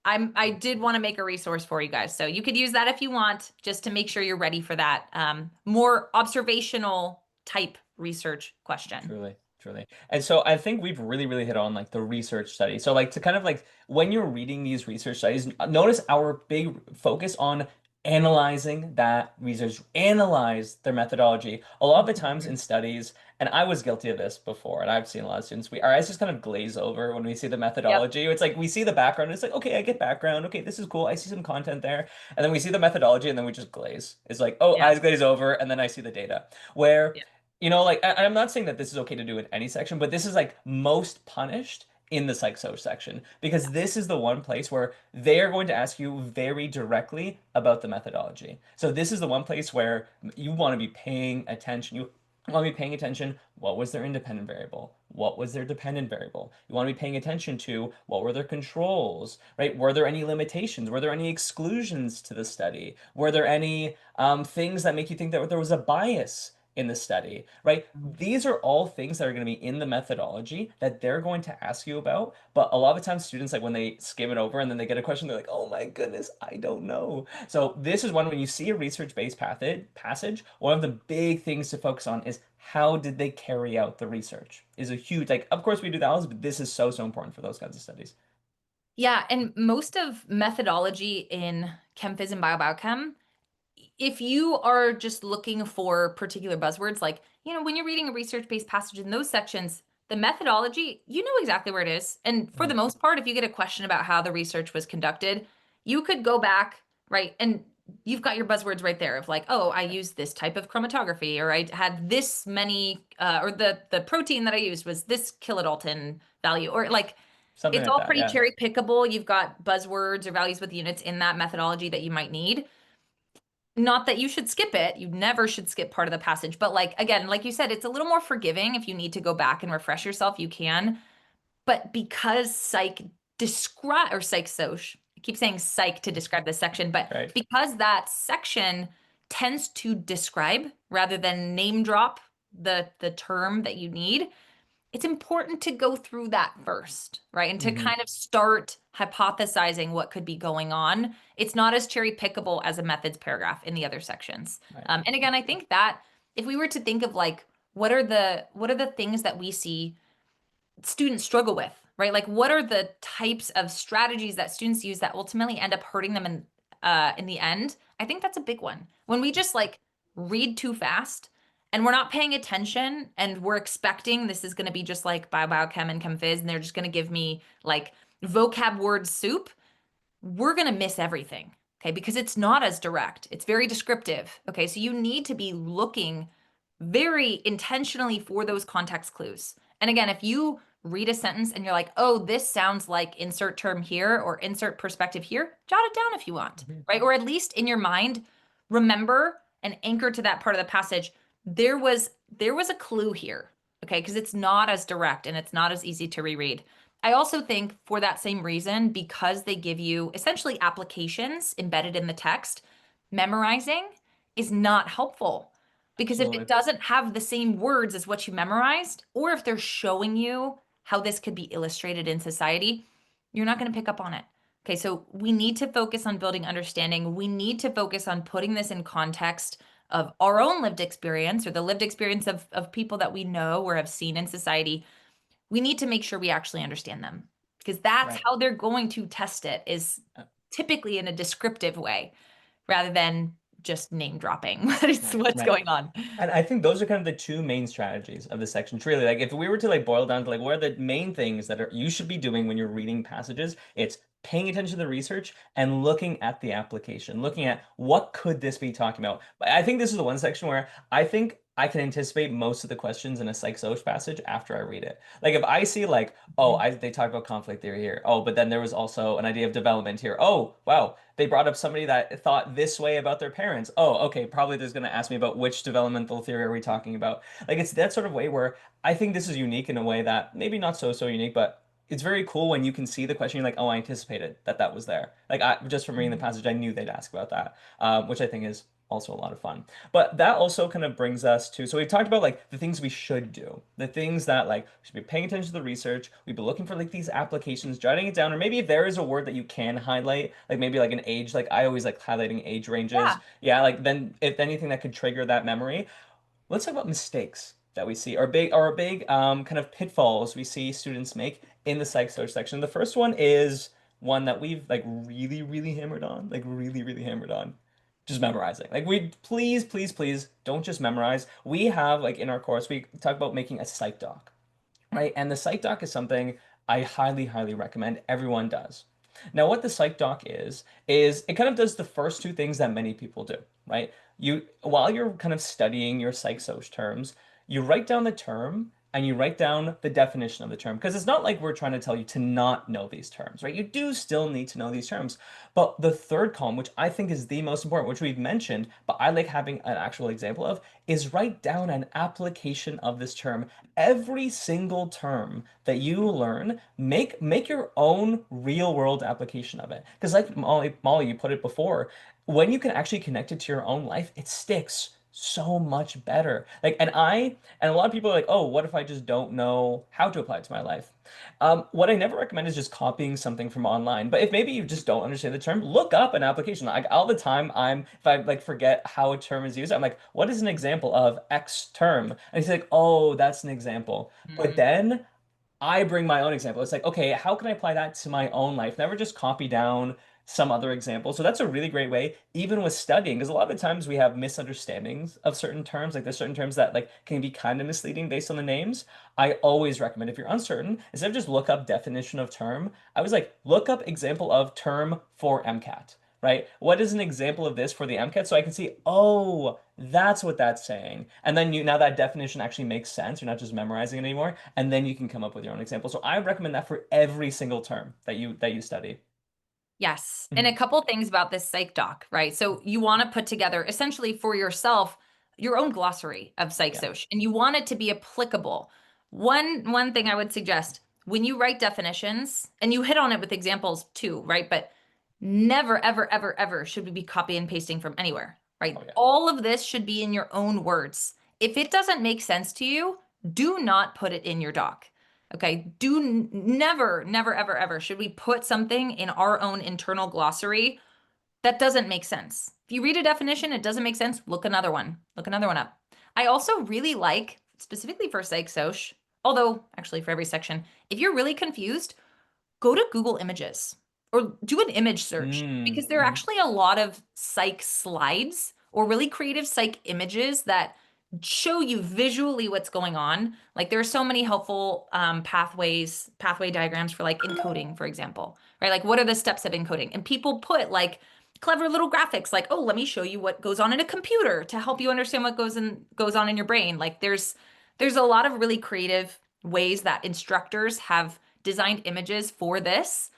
I did want to make a resource for you guys. So you could use that if you want, just to make sure you're ready for that more observational type research question. Truly, truly. And so I think we've really, really hit on like the research study. So like to kind of like when you're reading these research studies, notice our big focus on analyzing that research, analyze their methodology. A lot of the times in studies, and I was guilty of this before, and I've seen a lot of students, our eyes just kind of glaze over when we see the Yep. methodology. It's like we see the background, it's like, okay, I get background. Okay, this is cool. I see some content there. And then we see the methodology, and then we just glaze. It's like, oh, Yeah. eyes glaze over, and then I see the data. Where Yeah. like I'm not saying that this is okay to do in any section, but this is like most punished in the psych-soc section because this is the one place where they are going to ask you very directly about the methodology. So this is the one place where you want to be paying attention. You want to be paying attention. What was their independent variable? What was their dependent variable? You want to be paying attention to what were their controls, right? Were there any limitations? Were there any exclusions to the study? Were there any things that make you think that there was a bias in the study, right? These are all things that are going to be in the methodology that they're going to ask you about. But a lot of times students, like when they skim it over and then they get a question, they're like, oh my goodness, I don't know. So this is one when you see a research-based passage, one of the big things to focus on is how did they carry out the research is a huge, like, of course we do that, but this is so, so important for those kinds of studies. Yeah, and most of methodology in chem phys and biobiochem, if you are just looking for particular buzzwords, like, when you're reading a research-based passage in those sections, the methodology, you know exactly where it is. And for the most part, if you get a question about how the research was conducted, you could go back, right? And you've got your buzzwords right there of like, oh, I used this type of chromatography, or I had this many, or the protein that I used was this kilodalton value, or like, Something it's like all that, pretty yeah. cherry pickable. You've got buzzwords or values with units in that methodology that you might need. Not that you should skip it. You never should skip part of the passage. But like, again, like you said, it's a little more forgiving. If you need to go back and refresh yourself, you can. But because psych-soc, I keep saying psych to describe this section, but Right. because that section tends to describe rather than name drop the term that you need, it's important to go through that first, right? And to kind of start hypothesizing what could be going on. It's not as cherry pickable as a methods paragraph in the other sections. Right. And again, I think that if we were to think of like, what are the things that we see students struggle with, right? Like, what are the types of strategies that students use that ultimately end up hurting them in the end? I think that's a big one. When we just like read too fast and we're not paying attention and we're expecting this is going to be just like biochem and chem phys and they're just going to give me like vocab word soup, we're going to miss everything. Okay, because it's not as direct. It's very descriptive. Okay, so you need to be looking very intentionally for those context clues. And again, if you read a sentence and you're like, oh, this sounds like insert term here or insert perspective here, jot it down if you want, right? Or at least in your mind, remember and anchor to that part of the passage. There was a clue here, okay? Because it's not as direct and it's not as easy to reread. I also think for that same reason, because they give you essentially applications embedded in the text, memorizing is not helpful. Because if it doesn't have the same words as what you memorized, or if they're showing you how this could be illustrated in society, you're not going to pick up on it. Okay, so we need to focus on building understanding. We need to focus on putting this in context of our own lived experience or the lived experience of people that we know or have seen in society. We need to make sure we actually understand them because that's how they're going to test it is typically in a descriptive way rather than just name dropping what's Right. going on. And I think those are kind of the two main strategies of the section. Really, like if we were to like boil down to like what are the main things that you should be doing when you're reading passages, it's paying attention to the research and looking at the application, looking at what could this be talking about. But I think this is the one section where I think I can anticipate most of the questions in a psych soc passage after I read it. Like if I see like, oh, they talk about conflict theory here. Oh, but then there was also an idea of development here. Oh, wow, they brought up somebody that thought this way about their parents. Oh, okay, probably there's going to ask me about which developmental theory are we talking about. Like it's that sort of way where I think this is unique in a way that maybe not so unique, but it's very cool when you can see the question. You're like, oh, I anticipated that was there. Like I just from reading the passage, I knew they'd ask about that, which I think is also a lot of fun. But that also kind of brings us to, so we've talked about like the things we should do, the things that like we should be paying attention to the research. We'd be looking for like these applications, jotting it down, or maybe if there is a word that you can highlight, like maybe like an age, like I always like highlighting age ranges. Yeah, like then if anything that could trigger that memory. Let's talk about mistakes that we see, or big kind of pitfalls we see students make in the psych soc section. The first one is one that we've like really hammered on, like really hammered on. Just memorizing. Like we please don't just memorize. We have like in our course we talk about making a psych doc, right? And the psych doc is something I highly recommend everyone does. Now, what the psych doc is it kind of does the first two things that many people do, right? You, while you're kind of studying your psych soc terms, you write down the term and you write down the definition of the term because it's not like we're trying to tell you to not know these terms, right? You do still need to know these terms. But the third column, which I think is the most important, which we've mentioned, but I like having an actual example of, is write down an application of this term. Every single term that you learn, make your own real world application of it. Because like Molly, you put it before, when you can actually connect it to your own life, it sticks so much better. Like, and a lot of people are like, oh, what if I just don't know how to apply it to my life? What I never recommend is just copying something from online. But if maybe you just don't understand the term, look up an application. Like all the time, if I like forget how a term is used, I'm like, what is an example of X term? And he's like, oh, that's an example. But then I bring my own example. It's like, okay, how can I apply that to my own life? Never just copy down some other example. So that's a really great way, even with studying, because a lot of the times we have misunderstandings of certain terms. Like there's certain terms that like can be kind of misleading based on the names. I always recommend if you're uncertain, instead of just look up definition of term, I was like, look up example of term for MCAT, right? What is an example of this for the MCAT? So I can see, oh, that's what that's saying. And then now that definition actually makes sense. You're not just memorizing it anymore. And then you can come up with your own example. So I recommend that for every single term that you study. Yes. And a couple things about this psych doc, right? So you want to put together essentially for yourself your own glossary of psych soc, and you want it to be applicable. One thing I would suggest when you write definitions, and you hit on it with examples too, right? But never, ever should we be copy and pasting from anywhere, right? Oh, yeah. All of this should be in your own words. If it doesn't make sense to you, do not put it in your doc. Okay, never, ever should we put something in our own internal glossary that doesn't make sense. If you read a definition, it doesn't make sense, look another one up. I also really like, specifically for psych soc, although actually for every section, if you're really confused, go to Google Images or do an image search because there are actually a lot of psych slides or really creative psych images that show you visually what's going on. Like there are so many helpful pathway diagrams for like encoding, for example, right? Like what are the steps of encoding? And people put like clever little graphics like, oh, let me show you what goes on in a computer to help you understand what goes on in your brain. Like there's a lot of really creative ways that instructors have designed images for this.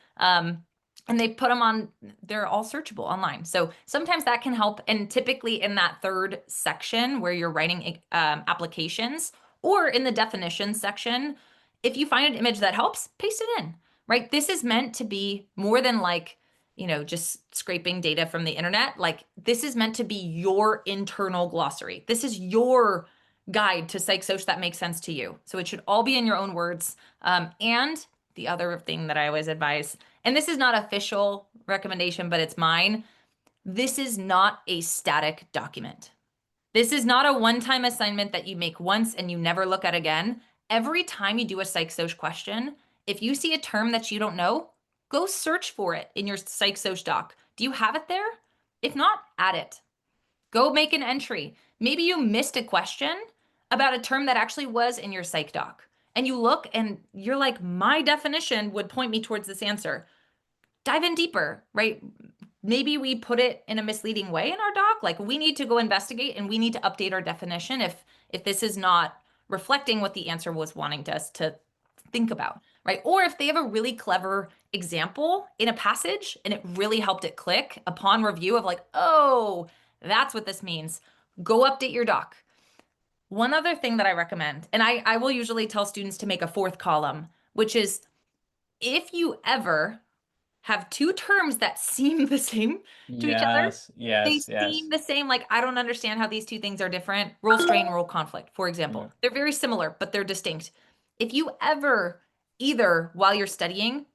And they put them on, they're all searchable online. So sometimes that can help. And typically in that third section where you're writing applications or in the definition section, if you find an image that helps, paste it in, right? This is meant to be more than like, just scraping data from the internet. Like this is meant to be your internal glossary. This is your guide to psych soc that makes sense to you. So it should all be in your own words. And the other thing that I always advise, and this is not official recommendation, but it's mine. This is not a static document. This is not a one-time assignment that you make once and you never look at again. Every time you do a psych soc question, if you see a term that you don't know, Go search for it in your Psych Soc Doc. Do you have it there? If not, add it. Go make an entry. Maybe you missed a question about a term that actually was in your Psych Doc. And you look and you're like, my definition would point me towards this answer. Dive in deeper, right? Maybe we put it in a misleading way in our doc. Like, we need to go investigate and we need to update our definition if this is not reflecting what the answer was wanting us to think about, right? Or if they have a really clever example in a passage and it really helped it click upon review of like, oh, that's what this means. Go update your doc. One other thing that I recommend, and I will usually tell students to make a fourth column, which is if you ever have two terms that seem the same to each other, they seem the same. Like, I don't understand how these two things are different. Rule strain, rule conflict, for example. They're very similar, but they're distinct. If you ever, either while you're studying,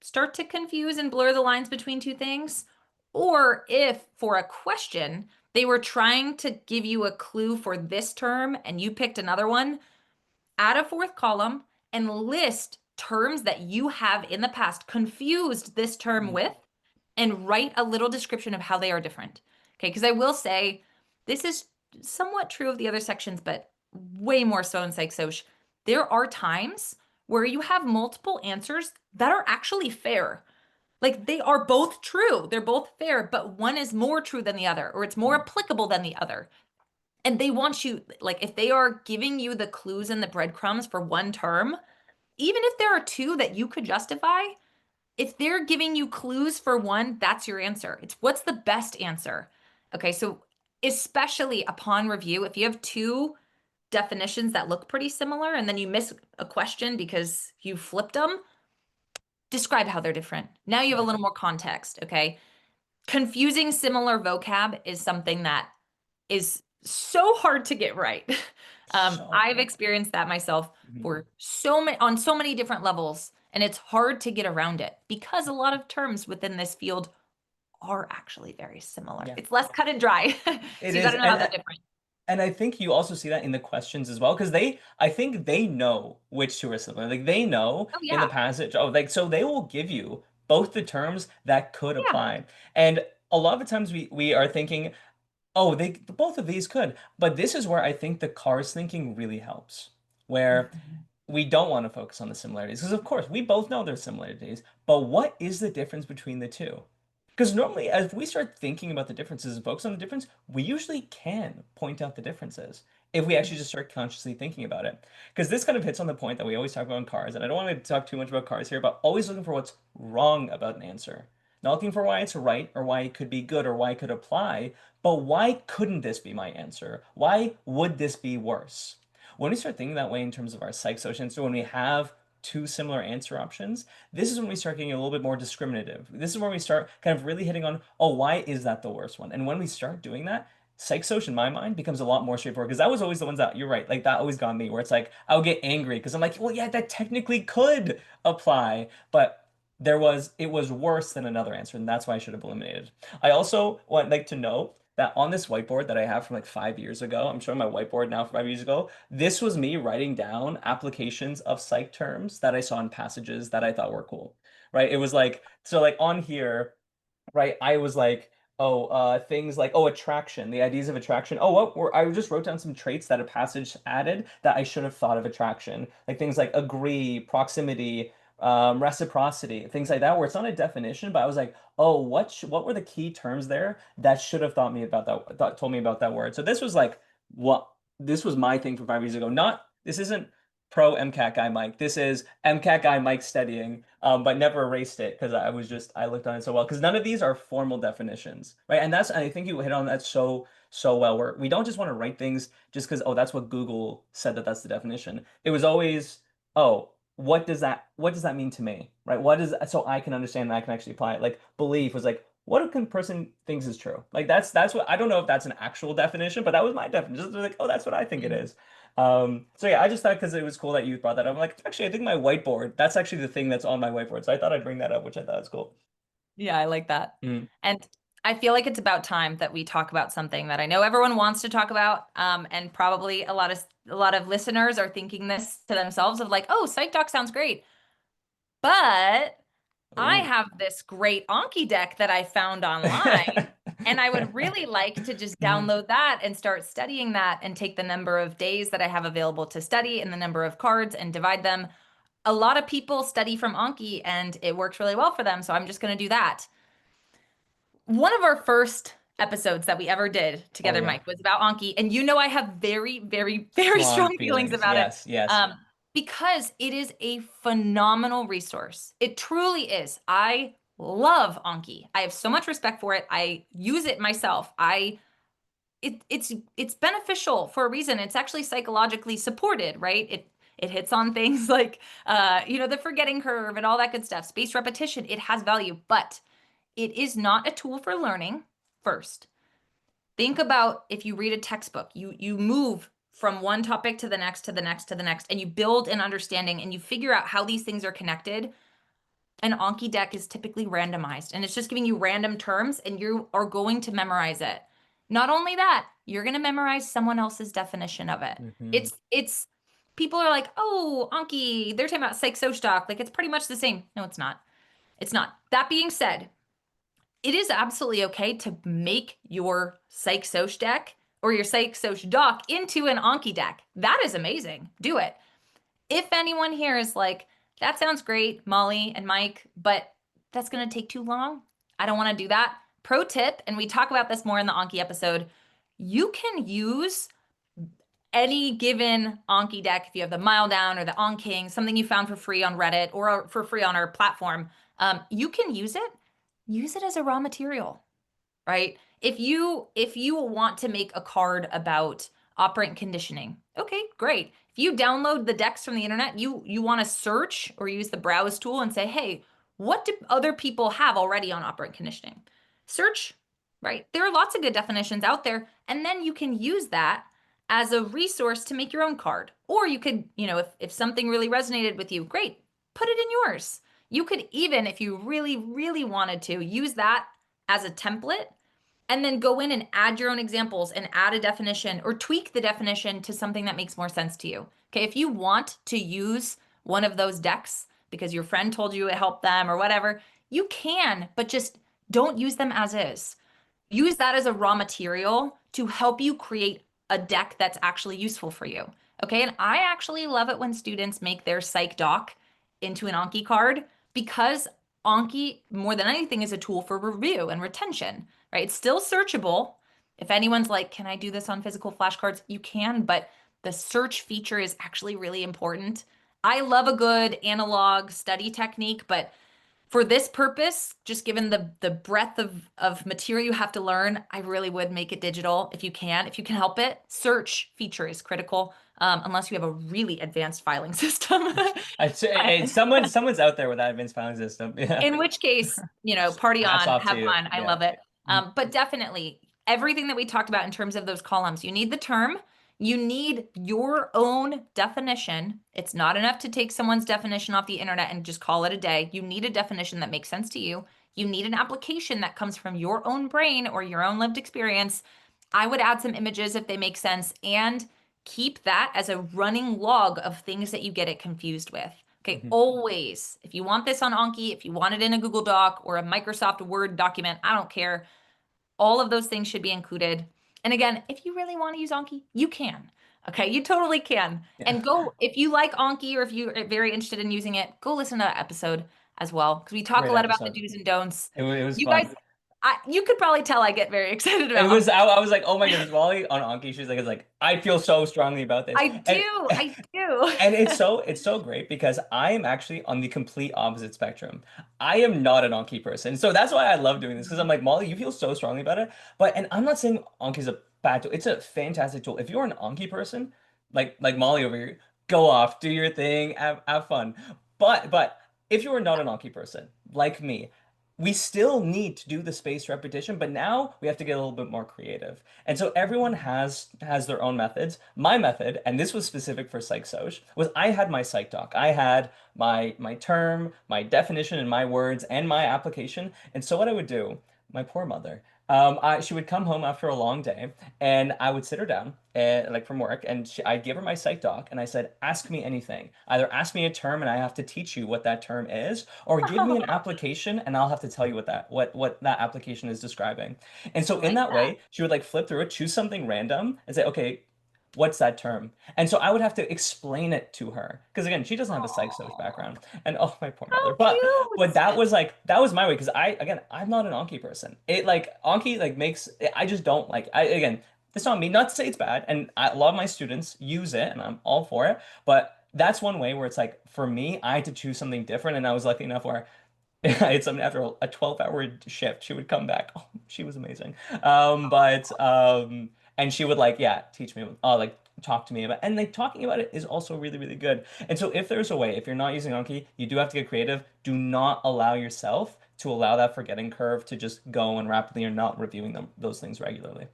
start to confuse and blur the lines between two things, or if for a question, they were trying to give you a clue for this term and you picked another one, add a fourth column and list terms that you have in the past confused this term with, and write a little description of how they are different. Okay, because I will say this is somewhat true of the other sections, but way more so in Psych Soc. There are times where you have multiple answers that are actually fair. Like, they are both true. They're both fair, but one is more true than the other, or it's more applicable than the other. And they want you, like, if they are giving you the clues and the breadcrumbs for one term, even if there are two that you could justify, if they're giving you clues for one, that's your answer. It's what's the best answer. Okay, so especially upon review, if you have two definitions that look pretty similar and then you miss a question because you flipped them, describe how they're different. Now you have a little more context, okay? Confusing similar vocab is something that is so hard to get right. I've experienced that myself for on so many different levels, and it's hard to get around it because a lot of terms within this field are actually very similar. It's less cut and dry. So you got to know how they're different. And I think you also see that in the questions as well, because I think they know which two are similar. Like, they know in the passage, so they will give you both the terms that could apply. And a lot of the times we are thinking, oh, both of these could. But this is where I think the cars thinking really helps, where we don't want to focus on the similarities. Because, of course, we both know there's similarities, but what is the difference between the two? Because normally, as we start thinking about the differences and focus on the difference, we usually can point out the differences if we actually just start consciously thinking about it. Because this kind of hits on the point that we always talk about in cars, and I don't want to talk too much about cars here, but always looking for what's wrong about an answer. Not looking for why it's right or why it could be good or why it could apply, but why couldn't this be my answer? Why would this be worse? When we start thinking that way in terms of our psych social answer, when we have two similar answer options, this is when we start getting a little bit more discriminative. This is where we start kind of really hitting on, oh, why is that the worst one? And when we start doing that, psych social in my mind becomes a lot more straightforward, because that was always the ones that, you're right, like that always got me, where it's like I would get angry because I'm like, well, yeah, that technically could apply, but it was worse than another answer, and that's why I should have eliminated. I also want like to note that on this whiteboard that I have from like 5 years ago, I'm showing my whiteboard now from 5 years ago. This was me writing down applications of psych terms that I saw in passages that I thought were cool, right? It was like, so like on here, right, I was like, oh, things like, oh, attraction, the ideas of attraction. Oh, I just wrote down some traits that a passage added that I should have thought of attraction, like things like agree, proximity, reciprocity, things like that, where it's not a definition, but I was like, oh, what were the key terms there that should have told me about that word. So this was like this was my thing from 5 years ago. This isn't pro MCAT guy Mike. This is MCAT guy Mike studying, but never erased it because I looked on it so well, because none of these are formal definitions, right? And I think you hit on that so well, where we don't just want to write things just because, oh, that's what Google said that's the definition. It was always, oh, what does that mean to me, right? So I can understand that I can actually apply it. Like, belief was like, what a person thinks is true. Like, that's what, I don't know if that's an actual definition, but that was my definition. Just like, oh, that's what I think it is. So yeah, I just thought, because it was cool that you brought that up. I'm like, actually, I think my whiteboard, that's actually the thing that's on my whiteboard. So I thought I'd bring that up, which I thought was cool. Yeah, I like that. And I feel like it's about time that we talk about something that I know everyone wants to talk about. And probably a lot of listeners are thinking this to themselves of like, oh, Psych Doc sounds great. But I Ooh. have this great Anki deck that I found online, and I would really like to just Mhm. download that and start studying that and take the number of days that I have available to study and the number of cards and divide them. A lot of people study from Anki and it works really well for them, so I'm just going to do that. One of our first episodes that we ever did Oh together, yeah. Mike, was about Anki, and you know I have very, very, very Strong strong feelings feelings. about it. Yes, yes. Um, because it is a phenomenal resource. It truly is. I love Anki. I have so much respect for it. I use it myself. It's beneficial for a reason. It's actually psychologically supported, right? It hits on things like the forgetting curve and all that good stuff, spaced repetition. It has value, but it is not a tool for learning first. Think about if you read a textbook, you move from one topic to the next, to the next, to the next, and you build an understanding and you figure out how these things are connected. An Anki deck is typically randomized and it's just giving you random terms and you are going to memorize it. Not only that, you're going to memorize someone else's definition of it. Hmm. It's people are like, "Oh, Anki, they're talking about Psych Soc Doc, like it's pretty much the same." No, it's not. It's not. That being said, it is absolutely okay to make your Psych Soc deck or your Psych Soc Doc into an Anki deck. That is amazing. Do it. If anyone here is like, that sounds great, Molly and Mike, but that's going to take too long. I don't want to do that. Pro tip, and we talk about this more in the Anki episode, you can use any given Anki deck if you have the Mile Down or the Anking, something you found for free on Reddit or for free on our platform. You can use it as a raw material, right? If you want to make a card about operant conditioning, okay, great. If you download the decks from the internet, you want to search or use the browse tool and say, hey, what do other people have already on operant conditioning? Search, right? There are lots of good definitions out there, and then you can use that as a resource to make your own card. Or you could, if something really resonated with you, great, put it in yours. You could even, if you really, really wanted to, use that as a template and then go in and add your own examples and add a definition or tweak the definition to something that makes more sense to you. Okay, if you want to use one of those decks because your friend told you it helped them or whatever, you can, but just don't use them as is. Use that as a raw material to help you create a deck that's actually useful for you. Okay, and I actually love it when students make their psych doc into an Anki card because Anki, more than anything, is a tool for review and retention, right? It's still searchable. If anyone's like, can I do this on physical flashcards? You can, but the search feature is actually really important. I love a good analog study technique, but for this purpose, just given the breadth of material you have to learn, I really would make it digital if you can. If you can help it, search feature is critical, unless you have a really advanced filing system. I'd say someone's out there with that advanced filing system. Yeah. In which case, party Hats on, off to have you. fun. I Yeah. love it. Mhm. But definitely everything that we talked about in terms of those columns, you need the term, you need your own definition. It's not enough to take someone's definition off the internet and just call it a day. You need a definition that makes sense to you. You need an application that comes from your own brain or your own lived experience. I would add some images if they make sense and keep that as a running log of things that you get it confused with. Okay, Mhm. always, if you want this on Anki, if you want it in a Google Doc or a Microsoft Word document, I don't care. All of those things should be included. And again, if you really want to use Anki, you can. Okay, you totally can. Yeah. And go, if you like Anki or if you're very interested in using it, go listen to that episode as well, because we talk a Great lot about the episode. do's and don'ts. It was You fun. guys, you could probably tell I get very excited It about was Anki. I was like, oh my goodness, Wally on Anki, she's like, it's like, I feel so strongly about this. I And do, I do. and it's so great because I am actually on the complete opposite spectrum. I am not an Anki person. So that's why I love doing this because I'm like, Molly, you feel so strongly about it. And I'm not saying Anki's a bad tool. It's a fantastic tool. If you're an Anki person, like Molly over here, go off, do your thing, have fun. But if you are not an Anki person, like me, we still need to do the spaced repetition, but now we have to get a little bit more creative. And so everyone has their own methods. My method, and this was specific for Psych Soc, was I had my Psych Doc. I had my term, my definition in my words, and my application. And so what I would do, my poor mother, She would come home after a long day, and I would sit her down, and like from work, and I'd give her my psych doc, and I said, "Ask me anything. Either ask me a term, and I have to teach you what that term is, or give me an application, and I'll have to tell you what that application is describing." And so I in like that that. way, she would like flip through it, choose something random, and say, "Okay, what's that term?" And so I would have to explain it to her because again, she doesn't have a psych social Oh, background. And oh, my poor mother. how But cute. that was like that was my way because I'm not an Anki person. It like Anki like makes I just don't like I again, it's not me, not to say it's bad, and a lot of my students use it and I'm all for it, but that's one way where it's like for me, I had to choose something different, and I was lucky enough where it's something after a 12-hour shift, she would come back. Oh, she was amazing. And she would like, yeah, teach me, like talk to me about, and like talking about it is also really, really good. And so if there's a way, if you're not using Anki, you do have to get creative. Do not allow yourself to allow that forgetting curve to just go and rapidly or not reviewing those things regularly.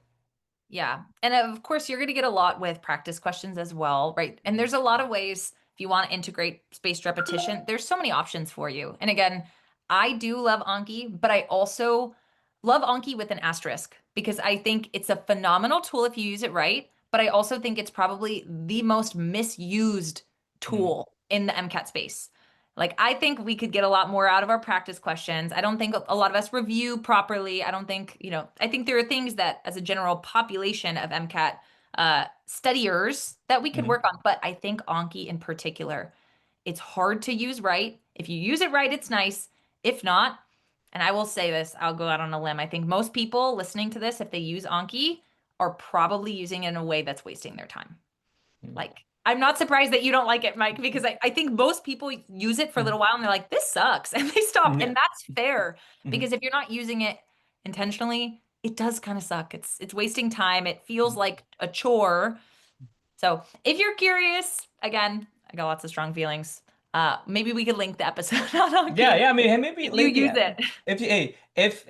Yeah. And of course, you're going to get a lot with practice questions as well, right? And there's a lot of ways if you want to integrate spaced repetition, there's so many options for you. And again, I do love Anki, but I also love Anki with an asterisk because I think it's a phenomenal tool if you use it right. But I also think it's probably the most misused Mhm. tool in the MCAT space. Like, I think we could get a lot more out of our practice questions. I don't think a lot of us review properly. I don't think, I think there are things that, as a general population of MCAT studiers, that we could Mhm. work on. But I think Anki in particular, it's hard to use right. If you use it right, it's nice. If not, and I will say this, I'll go out on a limb. I think most people listening to this, if they use Anki, are probably using it in a way that's wasting their time. Mhm. Like, I'm not surprised that you don't like it, Mike, because I think most people use it for a little while and they're like, this sucks. And they stop. Mhm. And Yeah. that's fair Mhm. because if you're not using it intentionally, it does kind of suck. It's wasting time. It feels like a chore. So if you're curious, again, I got lots of strong feelings. Maybe we could link the episode on Yeah, Hockey yeah. I mean, hey, maybe if you link the use it. if you if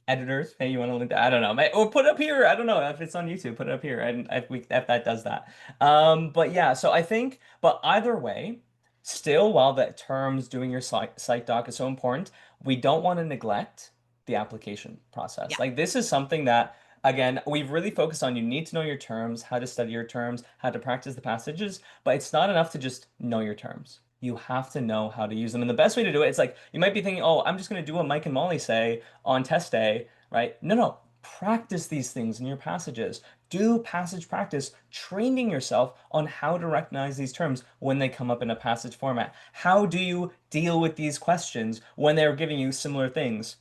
editors, hey, you want to link that? I don't know, or put up here. I don't know if it's on YouTube. Put it up here, and if that does that. But yeah. So I think, but either way, still, while the terms doing your psych doc is so important, we don't want to neglect the application process. Yeah. Like this is something that. Again, we've really focused on you need to know your terms, how to study your terms, how to practice the passages, but it's not enough to just know your terms. You have to know how to use them. And the best way to do it, it's like you might be thinking, oh, I'm just going to do what Mike and Molly say on test day, right? No, no. Practice these things in your passages. Do passage practice, training yourself on how to recognize these terms when they come up in a passage format. How do you deal with these questions when they're giving you similar things?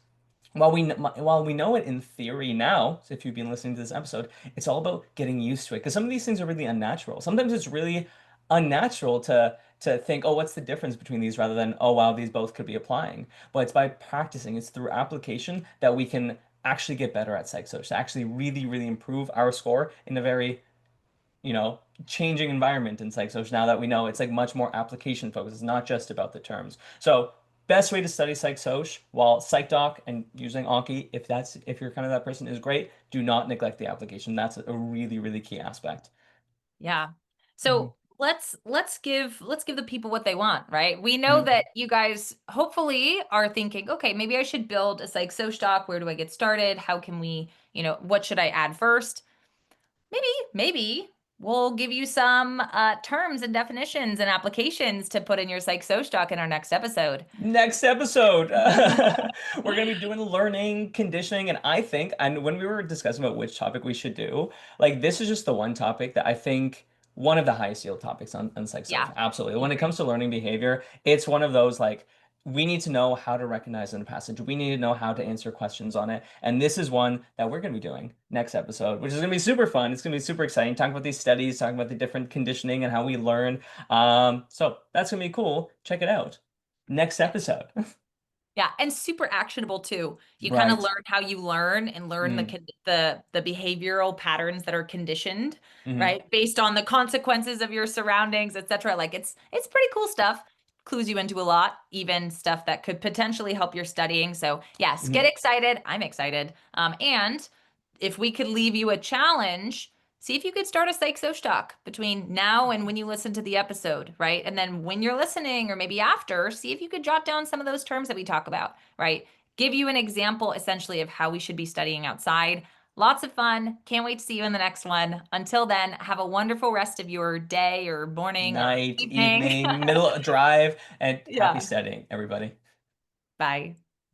While we know it in theory now, so if you've been listening to this episode, it's all about getting used to it because some of these things are really unnatural. Sometimes it's really unnatural to think, oh, what's the difference between these rather than, oh, wow, these both could be applying. But it's by practicing, it's through application that we can actually get better at psych to actually really, really improve our score in a very changing environment in psych now that we know it's like much more application focused. It's not just about the terms. So best way to study psych while psych doc and using Anki, if you're kind of that person, is great. Do not neglect the application. That's a really, really key aspect. Yeah. Mhm. So let's give the people what they want, right? We know Mhm. that you guys hopefully are thinking, okay, maybe I should build a Soc Doc. Where do I get started? How can we, what should I add first? Maybe we'll give you some terms and definitions and applications to put in your Soc Doc in our next episode. Next episode, we're going to be doing learning, conditioning, and I think, and when we were discussing about which topic we should do, like this is just the one topic that I think one of the highest yield topics on Yeah, psychosocial. Absolutely. I When it agree. comes to learning behavior, it's one of those like we need to know how to recognize in a passage. We need to know how to answer questions on it. And this is one that we're going to be doing next episode, which is going to be super fun. It's going to be super exciting. Talking about these studies, talking about the different conditioning and how we learn. So that's going to be cool. Check it out next Yeah. episode. Yeah, and super actionable too. You kind of Right. learn how you learn and learn Mm. the behavioral patterns that are conditioned, Hmm. right? Based on the consequences of your surroundings, etc. Like it's pretty cool stuff. Clues you into a lot, even stuff that could potentially help your studying. So yes, get Hmm. excited. I'm excited. And if we could leave you a challenge, see if you could start a Soc Doc between now and when you listen to the episode, right? And then when you're listening, or maybe after, see if you could jot down some of those terms that we talk about, right? give you an example essentially of how we should be studying outside. Lots of fun. Can't wait to see you in the next one. Until then, have a wonderful rest of your day or morning or Night, evening. evening, middle drive, and happy Yeah. studying, everybody. Bye.